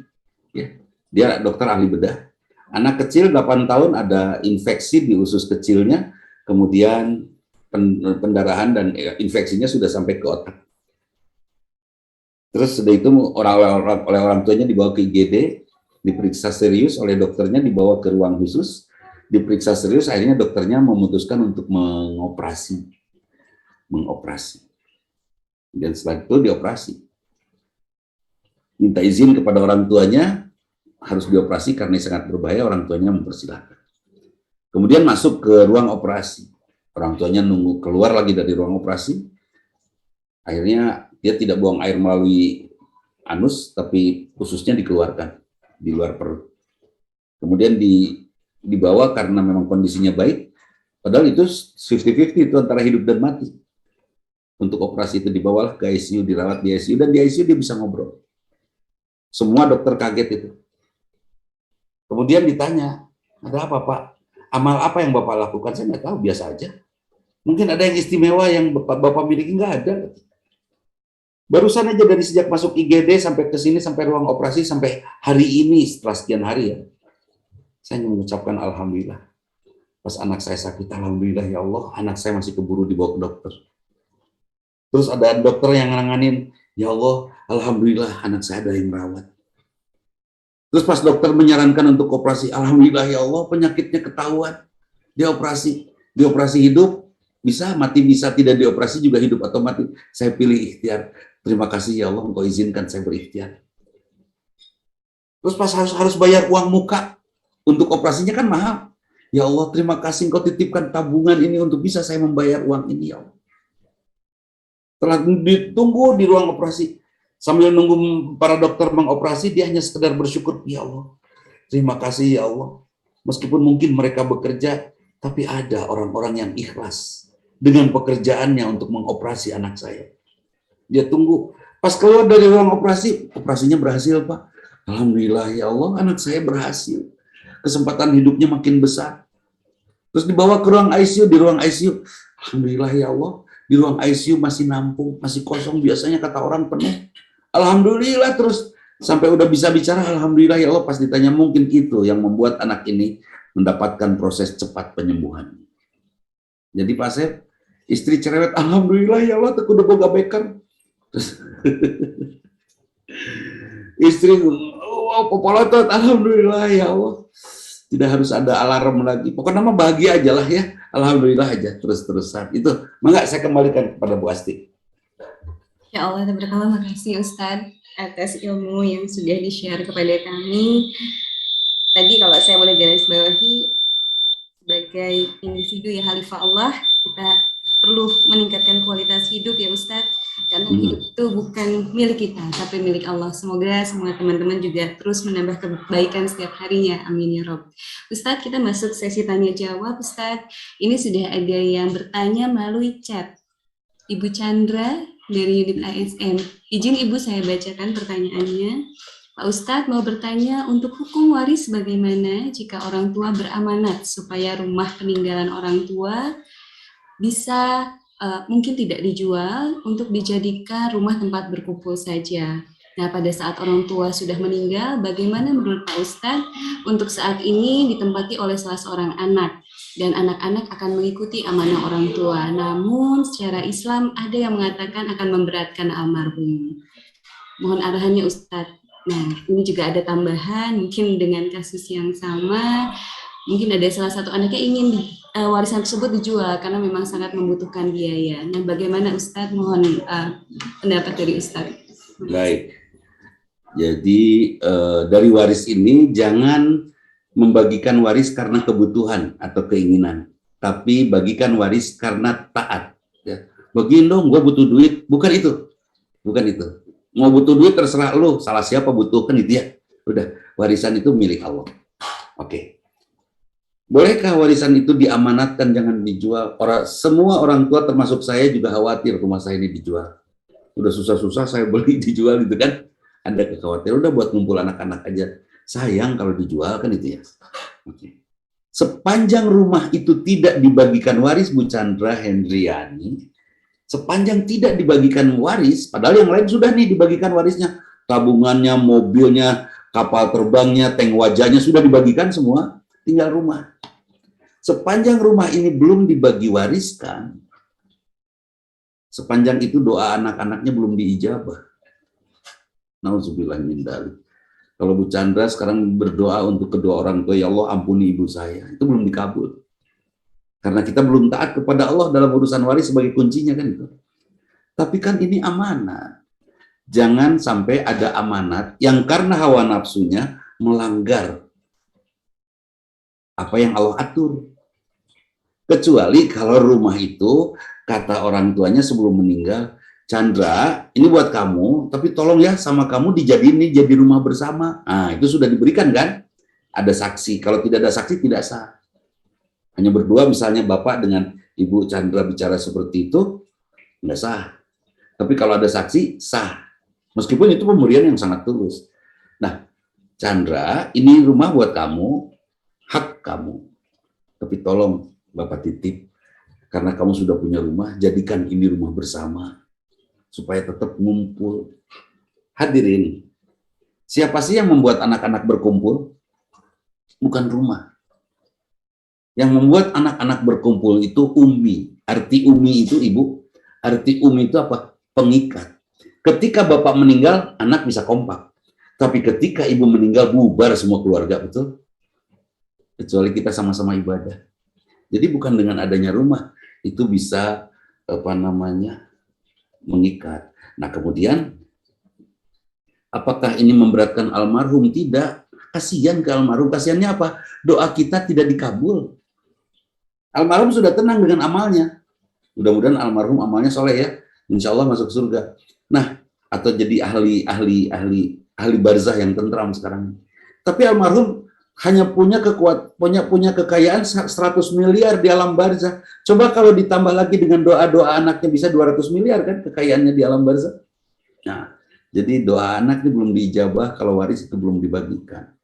Ya. Dia dokter ahli bedah. Anak kecil 8 tahun ada infeksi di usus kecilnya, kemudian pendarahan dan infeksinya sudah sampai ke otak. Terus setelah itu oleh orang tuanya dibawa ke IGD, diperiksa serius oleh dokternya, dibawa ke ruang khusus, diperiksa serius, akhirnya dokternya memutuskan untuk mengoperasi. Dan setelah itu dioperasi. Minta izin kepada orang tuanya, harus dioperasi karena sangat berbahaya, orang tuanya mempersilahkan. Kemudian masuk ke ruang operasi. Orang tuanya nunggu keluar lagi dari ruang operasi. Akhirnya dia tidak buang air melalui anus, tapi ususnya dikeluarkan di luar perut. Kemudian dibawa karena memang kondisinya baik, padahal itu 50-50 itu antara hidup dan mati. Untuk operasi itu dibawalah ke ICU, dirawat di ICU, dan di ICU dia bisa ngobrol. Semua dokter kaget itu. Kemudian ditanya, ada apa Pak? Amal apa yang Bapak lakukan? Saya nggak tahu, biasa aja. Mungkin ada yang istimewa yang Bapak miliki, nggak ada. Barusan aja dari sejak masuk IGD sampai ke sini, sampai ruang operasi, sampai hari ini, setelah sekian hari ya, saya mengucapkan Alhamdulillah. Pas anak saya sakit, Alhamdulillah ya Allah, anak saya masih keburu dibawa ke dokter. Terus ada dokter yang nanganin, ya Allah, Alhamdulillah anak saya ada yang merawat. Terus pas dokter menyarankan untuk operasi, Alhamdulillah ya Allah, penyakitnya ketahuan. Dioperasi hidup, bisa, mati bisa, tidak dioperasi juga hidup atau mati. Saya pilih ikhtiar. Terima kasih ya Allah, Engkau izinkan saya berikhtiar. Terus pas harus bayar uang muka untuk operasinya kan mahal. Ya Allah, terima kasih Engkau titipkan tabungan ini untuk bisa saya membayar uang ini ya Allah. Setelah ditunggu di ruang operasi, sambil nunggu para dokter mengoperasi, dia hanya sekedar bersyukur, ya Allah, terima kasih ya Allah. Meskipun mungkin mereka bekerja, tapi ada orang-orang yang ikhlas dengan pekerjaannya untuk mengoperasi anak saya. Dia tunggu. Pas keluar dari ruang operasi, operasinya berhasil Pak. Alhamdulillah ya Allah, anak saya berhasil. Kesempatan hidupnya makin besar. Terus dibawa ke ruang ICU, di ruang ICU, Alhamdulillah ya Allah, di ruang ICU masih nampung, masih kosong, biasanya kata orang penuh. Alhamdulillah, terus sampai udah bisa bicara, Alhamdulillah ya Allah, pas ditanya mungkin itu yang membuat anak ini mendapatkan proses cepat penyembuhan. Jadi Pak Sep, istri cerewet, Alhamdulillah ya Allah, udah boga beker. Terus, istri, popolotot, Alhamdulillah ya Allah. Tidak harus ada alarm lagi. Pokoknya mah bahagia aja lah ya. Alhamdulillah aja terus-terusan. Itu, mangga saya kembalikan kepada Bu Asti. Ya Allah, tabarakallah, makasih Ustadz atas ilmu yang sudah di-share kepada kami. Tadi kalau saya boleh garis bawahi, sebagai individu ya Khalifah Allah, kita perlu meningkatkan kualitas hidup ya Ustadz. Karena hidup itu bukan milik kita, tapi milik Allah. Semoga semua teman-teman juga terus menambah kebaikan setiap harinya. Amin ya Rob. Ustadz, kita masuk sesi tanya jawab. Ustadz, ini sudah ada yang bertanya melalui chat. Ibu Chandra dari unit ASN. Izin Ibu saya bacakan pertanyaannya. Pak Ustadz mau bertanya, untuk hukum waris bagaimana jika orang tua beramanat supaya rumah peninggalan orang tua bisa mungkin tidak dijual untuk dijadikan rumah tempat berkumpul saja. Nah, pada saat orang tua sudah meninggal, bagaimana menurut Pak Ustadz untuk saat ini ditempati oleh salah seorang anak dan anak-anak akan mengikuti amanah orang tua. Namun secara Islam ada yang mengatakan akan memberatkan almarhum. Mohon arahannya Ustadz. Nah, ini juga ada tambahan mungkin dengan kasus yang sama. mungkin ada salah satu anaknya ingin warisan tersebut dijual karena memang sangat membutuhkan biaya. Nah, bagaimana Ustadz? Mohon pendapat dari Ustadz. Baik. Jadi dari waris ini jangan membagikan waris karena kebutuhan atau keinginan, tapi bagikan waris karena taat. Ya. Bagiin dong, gue butuh duit. Bukan itu. Mau butuh duit terserah lu. Salah siapa butuhkan itu ya. Udah, warisan itu milik Allah. Oke. Bolehkah warisan itu diamanatkan, jangan dijual? Semua orang tua termasuk saya juga khawatir rumah saya ini dijual. Udah susah-susah saya beli dijual gitu kan. Ada kekhawatiran, udah buat ngumpul anak-anak aja. Sayang kalau dijual kan itu ya. Oke. Sepanjang rumah itu tidak dibagikan waris, Bu Chandra Hendriani, sepanjang tidak dibagikan waris, padahal yang lain sudah nih dibagikan warisnya. Tabungannya, mobilnya, kapal terbangnya, tank wajahnya sudah dibagikan semua, tinggal rumah. Sepanjang rumah ini belum dibagi wariskan, sepanjang itu doa anak-anaknya belum diijabah. Nauzubillah min dzalik. Kalau Bu Chandra sekarang berdoa untuk kedua orang tua, ya Allah ampuni ibu saya, itu belum dikabul. Karena kita belum taat kepada Allah dalam urusan waris sebagai kuncinya kan itu. Tapi kan ini amanat. Jangan sampai ada amanat yang karena hawa nafsunya melanggar apa yang Allah atur. Kecuali kalau rumah itu kata orang tuanya sebelum meninggal, Chandra, ini buat kamu, tapi tolong ya sama kamu dijadiin ini jadi rumah bersama. Nah, itu sudah diberikan kan? Ada saksi. Kalau tidak ada saksi tidak sah. Hanya berdua misalnya Bapak dengan Ibu Chandra bicara seperti itu, nggak sah. Tapi kalau ada saksi, sah. Meskipun itu pemberian yang sangat tulus. Nah, Chandra, ini rumah buat kamu, hak kamu. Tapi tolong Bapak titip, karena kamu sudah punya rumah, jadikan ini rumah bersama. Supaya tetap ngumpul. Hadirin, siapa sih yang membuat anak-anak berkumpul? Bukan rumah. Yang membuat anak-anak berkumpul itu umi. Arti umi itu ibu, arti umi itu apa? Pengikat. Ketika bapak meninggal, anak bisa kompak. Tapi ketika ibu meninggal, bubar semua keluarga, betul? Kecuali kita sama-sama ibadah. Jadi bukan dengan adanya rumah, itu bisa mengikat. Nah kemudian, apakah ini memberatkan almarhum? Tidak. Kasihan ke almarhum. Kasihannya apa? Doa kita tidak dikabul. Almarhum sudah tenang dengan amalnya. Mudah-mudahan almarhum amalnya soleh ya. Insya Allah masuk surga. Nah, atau jadi ahli barzah yang tentram sekarang. Tapi almarhum hanya punya kekayaan 100 miliar di alam barzah. Coba kalau ditambah lagi dengan doa-doa anaknya bisa 200 miliar kan kekayaannya di alam barzah. Nah, jadi doa anaknya belum diijabah kalau waris itu belum dibagikan.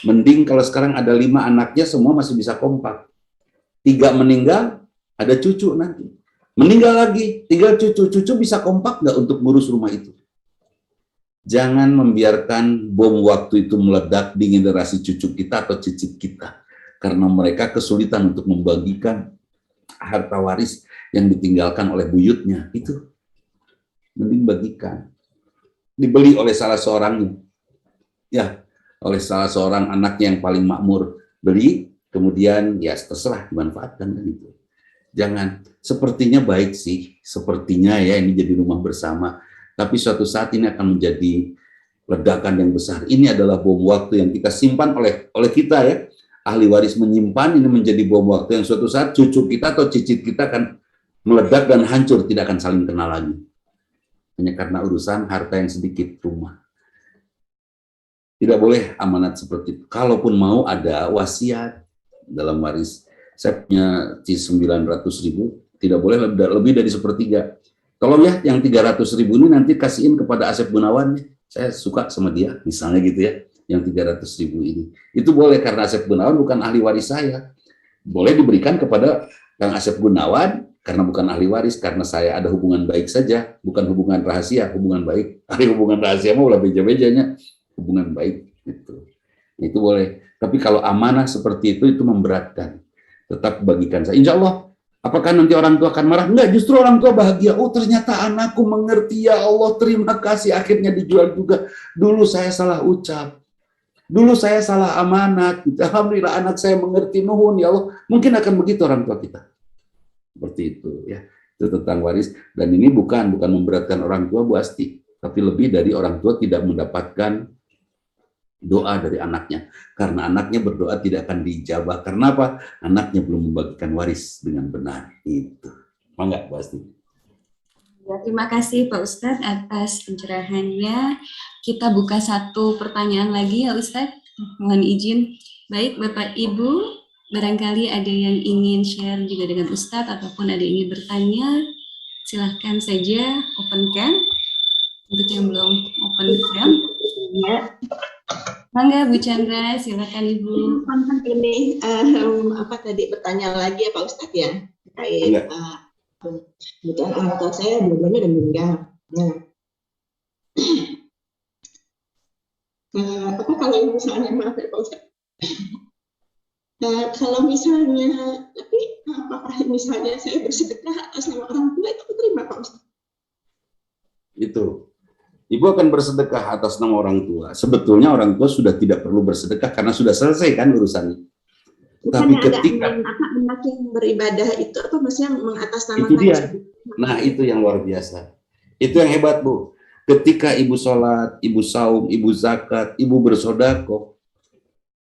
Mending kalau sekarang ada 5 anaknya semua masih bisa kompak. 3 meninggal, ada cucu nanti. Meninggal lagi, tinggal cucu bisa kompak nggak untuk ngurus rumah itu? Jangan membiarkan bom waktu itu meledak di generasi cucu kita atau cicit kita. Karena mereka kesulitan untuk membagikan harta waris yang ditinggalkan oleh buyutnya. Itu mending bagikan. Dibeli oleh salah seorang, ya, oleh salah seorang anaknya yang paling makmur. Beli, kemudian ya terserah dimanfaatkan kan itu. Jangan, sepertinya baik sih, sepertinya ya ini jadi rumah bersama, tapi suatu saat ini akan menjadi ledakan yang besar. Ini adalah bom waktu yang kita simpan oleh kita ya, ahli waris menyimpan ini menjadi bom waktu yang suatu saat cucu kita atau cicit kita akan meledak dan hancur, tidak akan saling kenal lagi. Hanya karena urusan harta yang sedikit rumah. Tidak boleh amanat seperti itu. Kalaupun mau ada wasiat dalam waris. Saya punya 900.000, tidak boleh lebih dari sepertiga. Tolong ya, yang 300.000 ini nanti kasihin kepada Asep Gunawan. Saya suka sama dia, misalnya gitu ya, yang 300.000 ini. Itu boleh karena Asep Gunawan bukan ahli waris saya. Boleh diberikan kepada Kang Asep Gunawan karena bukan ahli waris, karena saya ada hubungan baik saja, bukan hubungan rahasia, hubungan baik. Ahli hubungan rahasia mau lah beja-bejanya, hubungan baik. Gitu. Itu boleh. Tapi kalau amanah seperti itu memberatkan. Tetap bagikan saya. Insya Allah, apakah nanti orang tua akan marah? Enggak, justru orang tua bahagia. Oh ternyata anakku mengerti, ya Allah terima kasih, akhirnya dijual juga. Dulu saya salah ucap. Dulu saya salah amanat, alhamdulillah anak saya mengerti, nuhun ya Allah. Mungkin akan begitu orang tua kita. Seperti itu ya. Itu tentang waris. Dan ini bukan memberatkan orang tua Bu Asti, tapi lebih dari orang tua tidak mendapatkan doa dari anaknya. Karena anaknya berdoa tidak akan dijabah. Karena apa? Anaknya belum membagikan waris dengan benar. Itu. Mangga Bu Asti. Ya, terima kasih Pak Ustadz atas pencerahannya. Kita buka satu pertanyaan lagi ya Ustadz. Mohon izin. Baik Bapak Ibu, barangkali ada yang ingin share juga dengan Ustadz ataupun ada yang ingin bertanya, silahkan saja open cam. Untuk yang belum open cam, mangga Bu Chandra, silakan Ibu. Ini apa tadi bertanya lagi ya Pak Ustadz ya terkait kebetulan orang tua saya dua-duanya udah meninggal. Nah, apa kalau misalnya maaf ya Pak Ustadz, kalau misalnya tapi apakah misalnya saya bersedekah atas nama orang tua itu terima Pak Ustadz? Itu. Ibu akan bersedekah atas nama orang tua. Sebetulnya orang tua sudah tidak perlu bersedekah karena sudah selesai kan urusannya. Tapi ketika anak yang beribadah itu apa maksudnya mengatasnamakan itu dia. Nah, itu yang luar biasa. Itu yang hebat, Bu. Ketika ibu sholat, ibu saum, ibu zakat, ibu bersodako,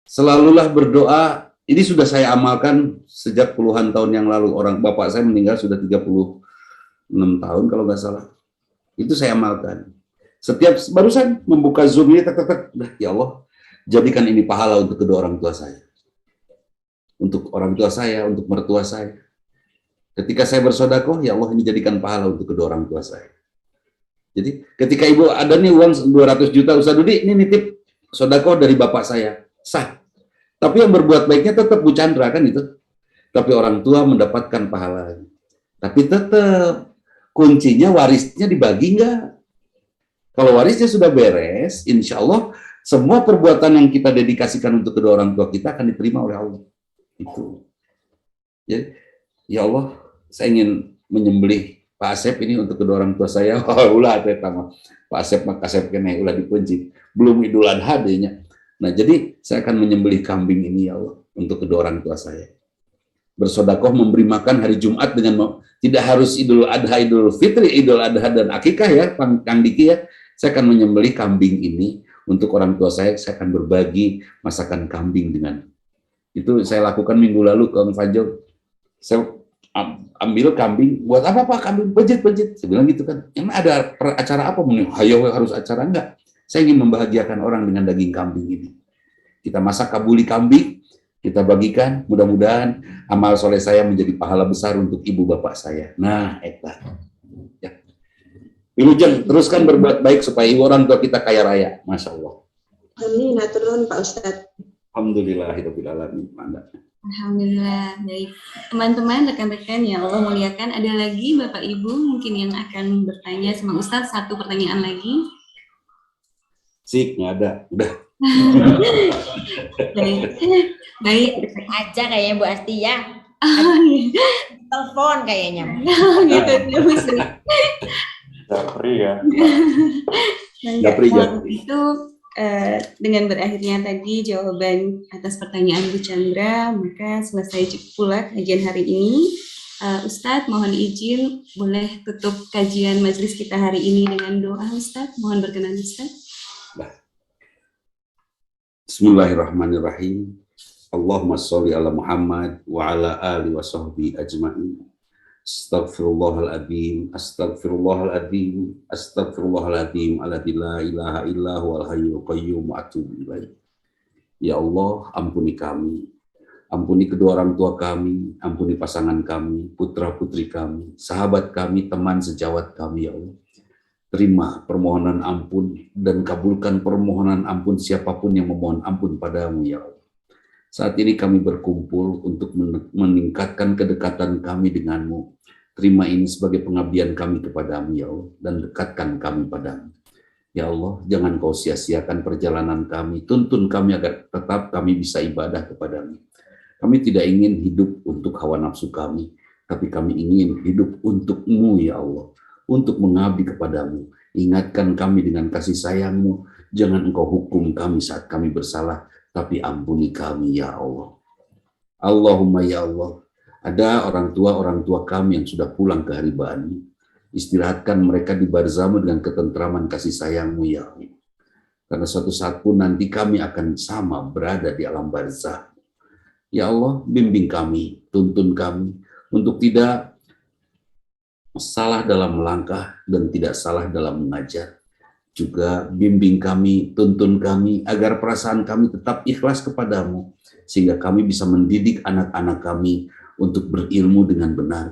selalulah berdoa. Ini sudah saya amalkan sejak puluhan tahun yang lalu. Orang bapak saya meninggal sudah 36 tahun kalau nggak salah. Itu saya amalkan. Setiap barusan membuka Zoom ini, ya Allah, jadikan ini pahala untuk kedua orang tua saya. Untuk orang tua saya, untuk mertua saya. Ketika saya bersodakoh, ya Allah ini jadikan pahala untuk kedua orang tua saya. Jadi ketika ibu ada nih uang 200 juta, Ustaz Dudi, ini nitip sodakoh dari bapak saya, sah. Tapi yang berbuat baiknya tetap Bu Chandra kan itu. Tapi orang tua mendapatkan pahala. Tapi tetap kuncinya warisnya dibagi enggak? Kalau warisnya sudah beres, insya Allah semua perbuatan yang kita dedikasikan untuk kedua orang tua kita akan diterima oleh Allah. Itu. Jadi, ya Allah, saya ingin menyembelih Pak Asep ini untuk kedua orang tua saya. Ulah Pak Asep maka Asep kene ulah dikunci. Belum Idul Adha dehnya. Nah, jadi saya akan menyembelih kambing ini ya Allah untuk kedua orang tua saya. Bersodakoh memberi makan hari Jumat dengan tidak harus Idul Adha, Idul Fitri, Idul Adha dan Akikah ya, Kang Diki ya. Saya akan menyembelih kambing ini untuk orang tua saya akan berbagi masakan kambing dengan itu saya lakukan minggu lalu ke Fajr. Saya ambil kambing, buat apa Pak kambing? Pejit. Saya bilang gitu kan. Emang ada acara apa? Hayo harus acara enggak? Saya ingin membahagiakan orang dengan daging kambing ini. Kita masak kabuli kambing, kita bagikan. Mudah-mudahan amal soleh saya menjadi pahala besar untuk ibu bapak saya. Nah, eta. Ya. Wilujeng, teruskan berbuat baik supaya ibu orang tua kita kaya raya. Masya Allah. Amin, aturun Pak Ustadz. Alhamdulillahirrahmanirrahim. Alhamdulillah, baik. Teman-teman, rekan-rekan yang Allah muliakan, ada lagi Bapak Ibu mungkin yang akan bertanya sama Ustadz, satu pertanyaan lagi. Sik, nggak ada. Udah. Baik. Aja kayaknya Bu Asti ya. Telepon kayaknya. Gitu terus. Japri ya. Japri. Itu dengan berakhirnya tadi jawaban atas pertanyaan Bu Chandra, maka selesai pula kajian hari ini. Ustadz, mohon izin boleh tutup kajian majelis kita hari ini dengan doa Ustadz. Mohon berkenan Ustadz. Bismillahirrahmanirrahim. Allahumma sholli ala Muhammad wa ala ali wa sahbihi ajma'in. Astaghfirullahaladzim, astaghfirullahaladzim, astaghfirullahaladzim, alladzi la ilaha illa huwal hayyul qayyum wa atubu ilaih. Ya Allah, ampuni kami, ampuni kedua orang tua kami, ampuni pasangan kami, putra-putri kami, sahabat kami, teman sejawat kami, ya Allah. Terima permohonan ampun dan kabulkan permohonan ampun siapapun yang memohon ampun padamu, ya Allah. Saat ini kami berkumpul untuk meningkatkan kedekatan kami denganmu. Terima ini sebagai pengabdian kami kepadamu, ya Allah, dan dekatkan kami padamu. Ya Allah, jangan kau sia-siakan perjalanan kami, tuntun kami agar tetap kami bisa ibadah kepadamu. Kami tidak ingin hidup untuk hawa nafsu kami, tapi kami ingin hidup untukmu, ya Allah, untuk mengabdi kepadamu. Ingatkan kami dengan kasih sayangmu, Jangan Engkau hukum kami saat kami bersalah, tapi ampuni kami ya Allah. Allahumma ya Allah, ada orang tua kami yang sudah pulang ke hari bani. Istirahatkan mereka di barzahmu dengan ketentraman kasih sayangmu ya Allah. Karena suatu saat pun nanti kami akan sama berada di alam barzah. Ya Allah, bimbing kami, tuntun kami untuk tidak salah dalam melangkah dan tidak salah dalam mengajar. Juga bimbing kami, tuntun kami agar perasaan kami tetap ikhlas kepadamu, sehingga kami bisa mendidik anak-anak kami untuk berilmu dengan benar.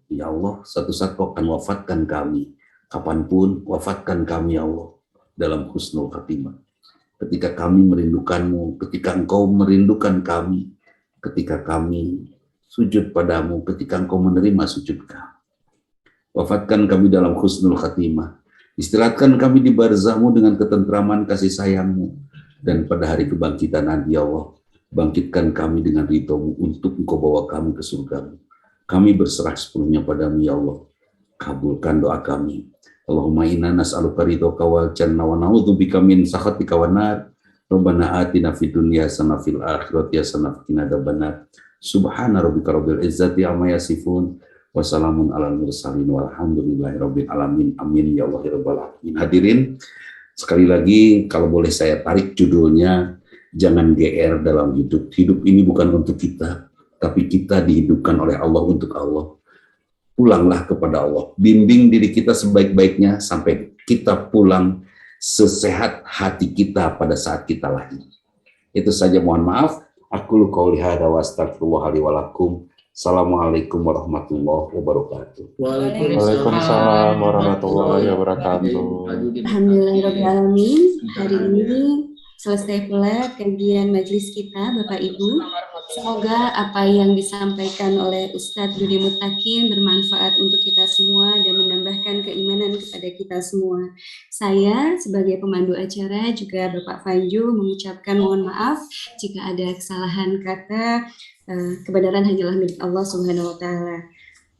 Ya Allah, suatu saat Kau akan wafatkan kami. Kapanpun wafatkan kami ya Allah, dalam husnul khatimah. Ketika kami merindukanmu, ketika Engkau merindukan kami, ketika kami sujud padamu, ketika Engkau menerima sujud kami. Wafatkan kami dalam husnul khatimah. Istirahatkan kami di barzahmu dengan ketentraman kasih sayangmu. Dan pada hari kebangkitan nanti ya Allah, bangkitkan kami dengan ridhomu untuk Engkau bawa kami ke surgamu. Kami berserah sepenuhnya padamu ya Allah. Kabulkan doa kami. Allahumma inna nas'aluka ridhoka wal jannah wa na'udzubika min sakhatika wan nar. Rabbana atina fid dunya hasanah fil akhirati hasanah wa qina adzabannar. Subhana rabbika rabbil izzati amma yasifun. Wassalamun ala mursalin walhamdulillahi rabbil alamin. Amin ya Allah ya rabbal alamin. Hadirin, sekali lagi kalau boleh saya tarik judulnya, jangan GR dalam hidup. Hidup ini bukan untuk kita, tapi kita dihidupkan oleh Allah untuk Allah. Pulanglah kepada Allah. Bimbing diri kita sebaik-baiknya sampai kita pulang sesehat hati kita pada saat kita lahir. Itu saja, mohon maaf. Aku qouli hadza wa astaghfirullah li wa lakum. Assalamualaikum warahmatullahi wabarakatuh. Waalaikumsalam warahmatullahi wabarakatuh. Alhamdulillahirrahmanirrahim. Hari ini selesai pula kajian majelis kita, Bapak Ibu. Semoga apa yang disampaikan oleh Ustadz Budi Mutakin bermanfaat untuk kita semua dan menambahkan keimanan kepada kita semua. Saya sebagai pemandu acara juga Bapak Fanju mengucapkan mohon maaf jika ada kesalahan kata. Kebenaran hanyalah milik Allah Subhanahu wa taala.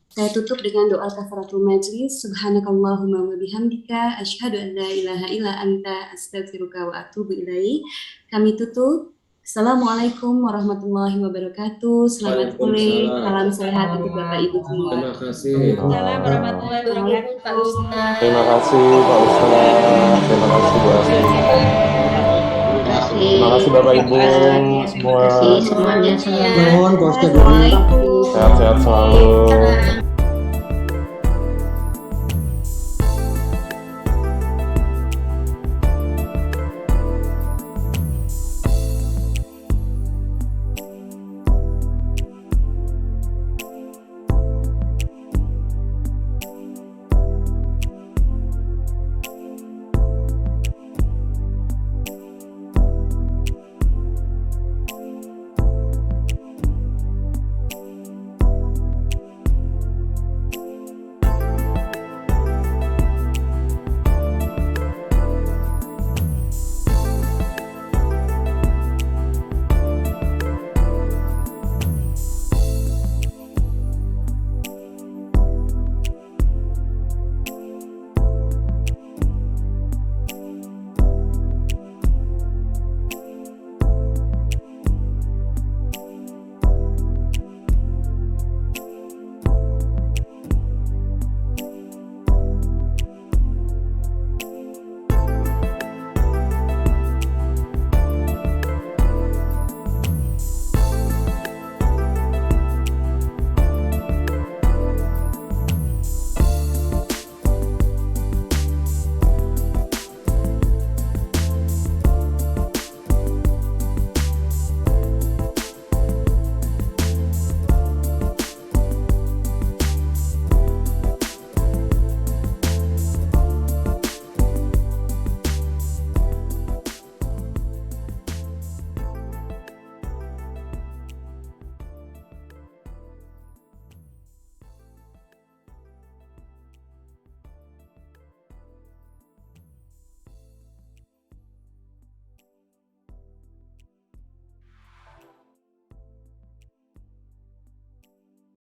Saya tutup dengan doa kafaratul majlis. Subhanakallahumma wa bihamdika asyhadu an la ilaha illa anta astaghfiruka wa atubu ilaik. Kami tutup. Assalamualaikum warahmatullahi wabarakatuh. Selamat sore, salam sehat untuk Bapak Ibu semua. Terima kasih. Waalaikumsalam warahmatullahi wabarakatuh, Pak Ustaz. Terima kasih Pak Ustaz. Terima kasih Bu Asti. Terima kasih Bapak Ibu semua. Semuanya. Mohon, Pak Ustadz. Assalamualaikum. Sehat-sehat selalu.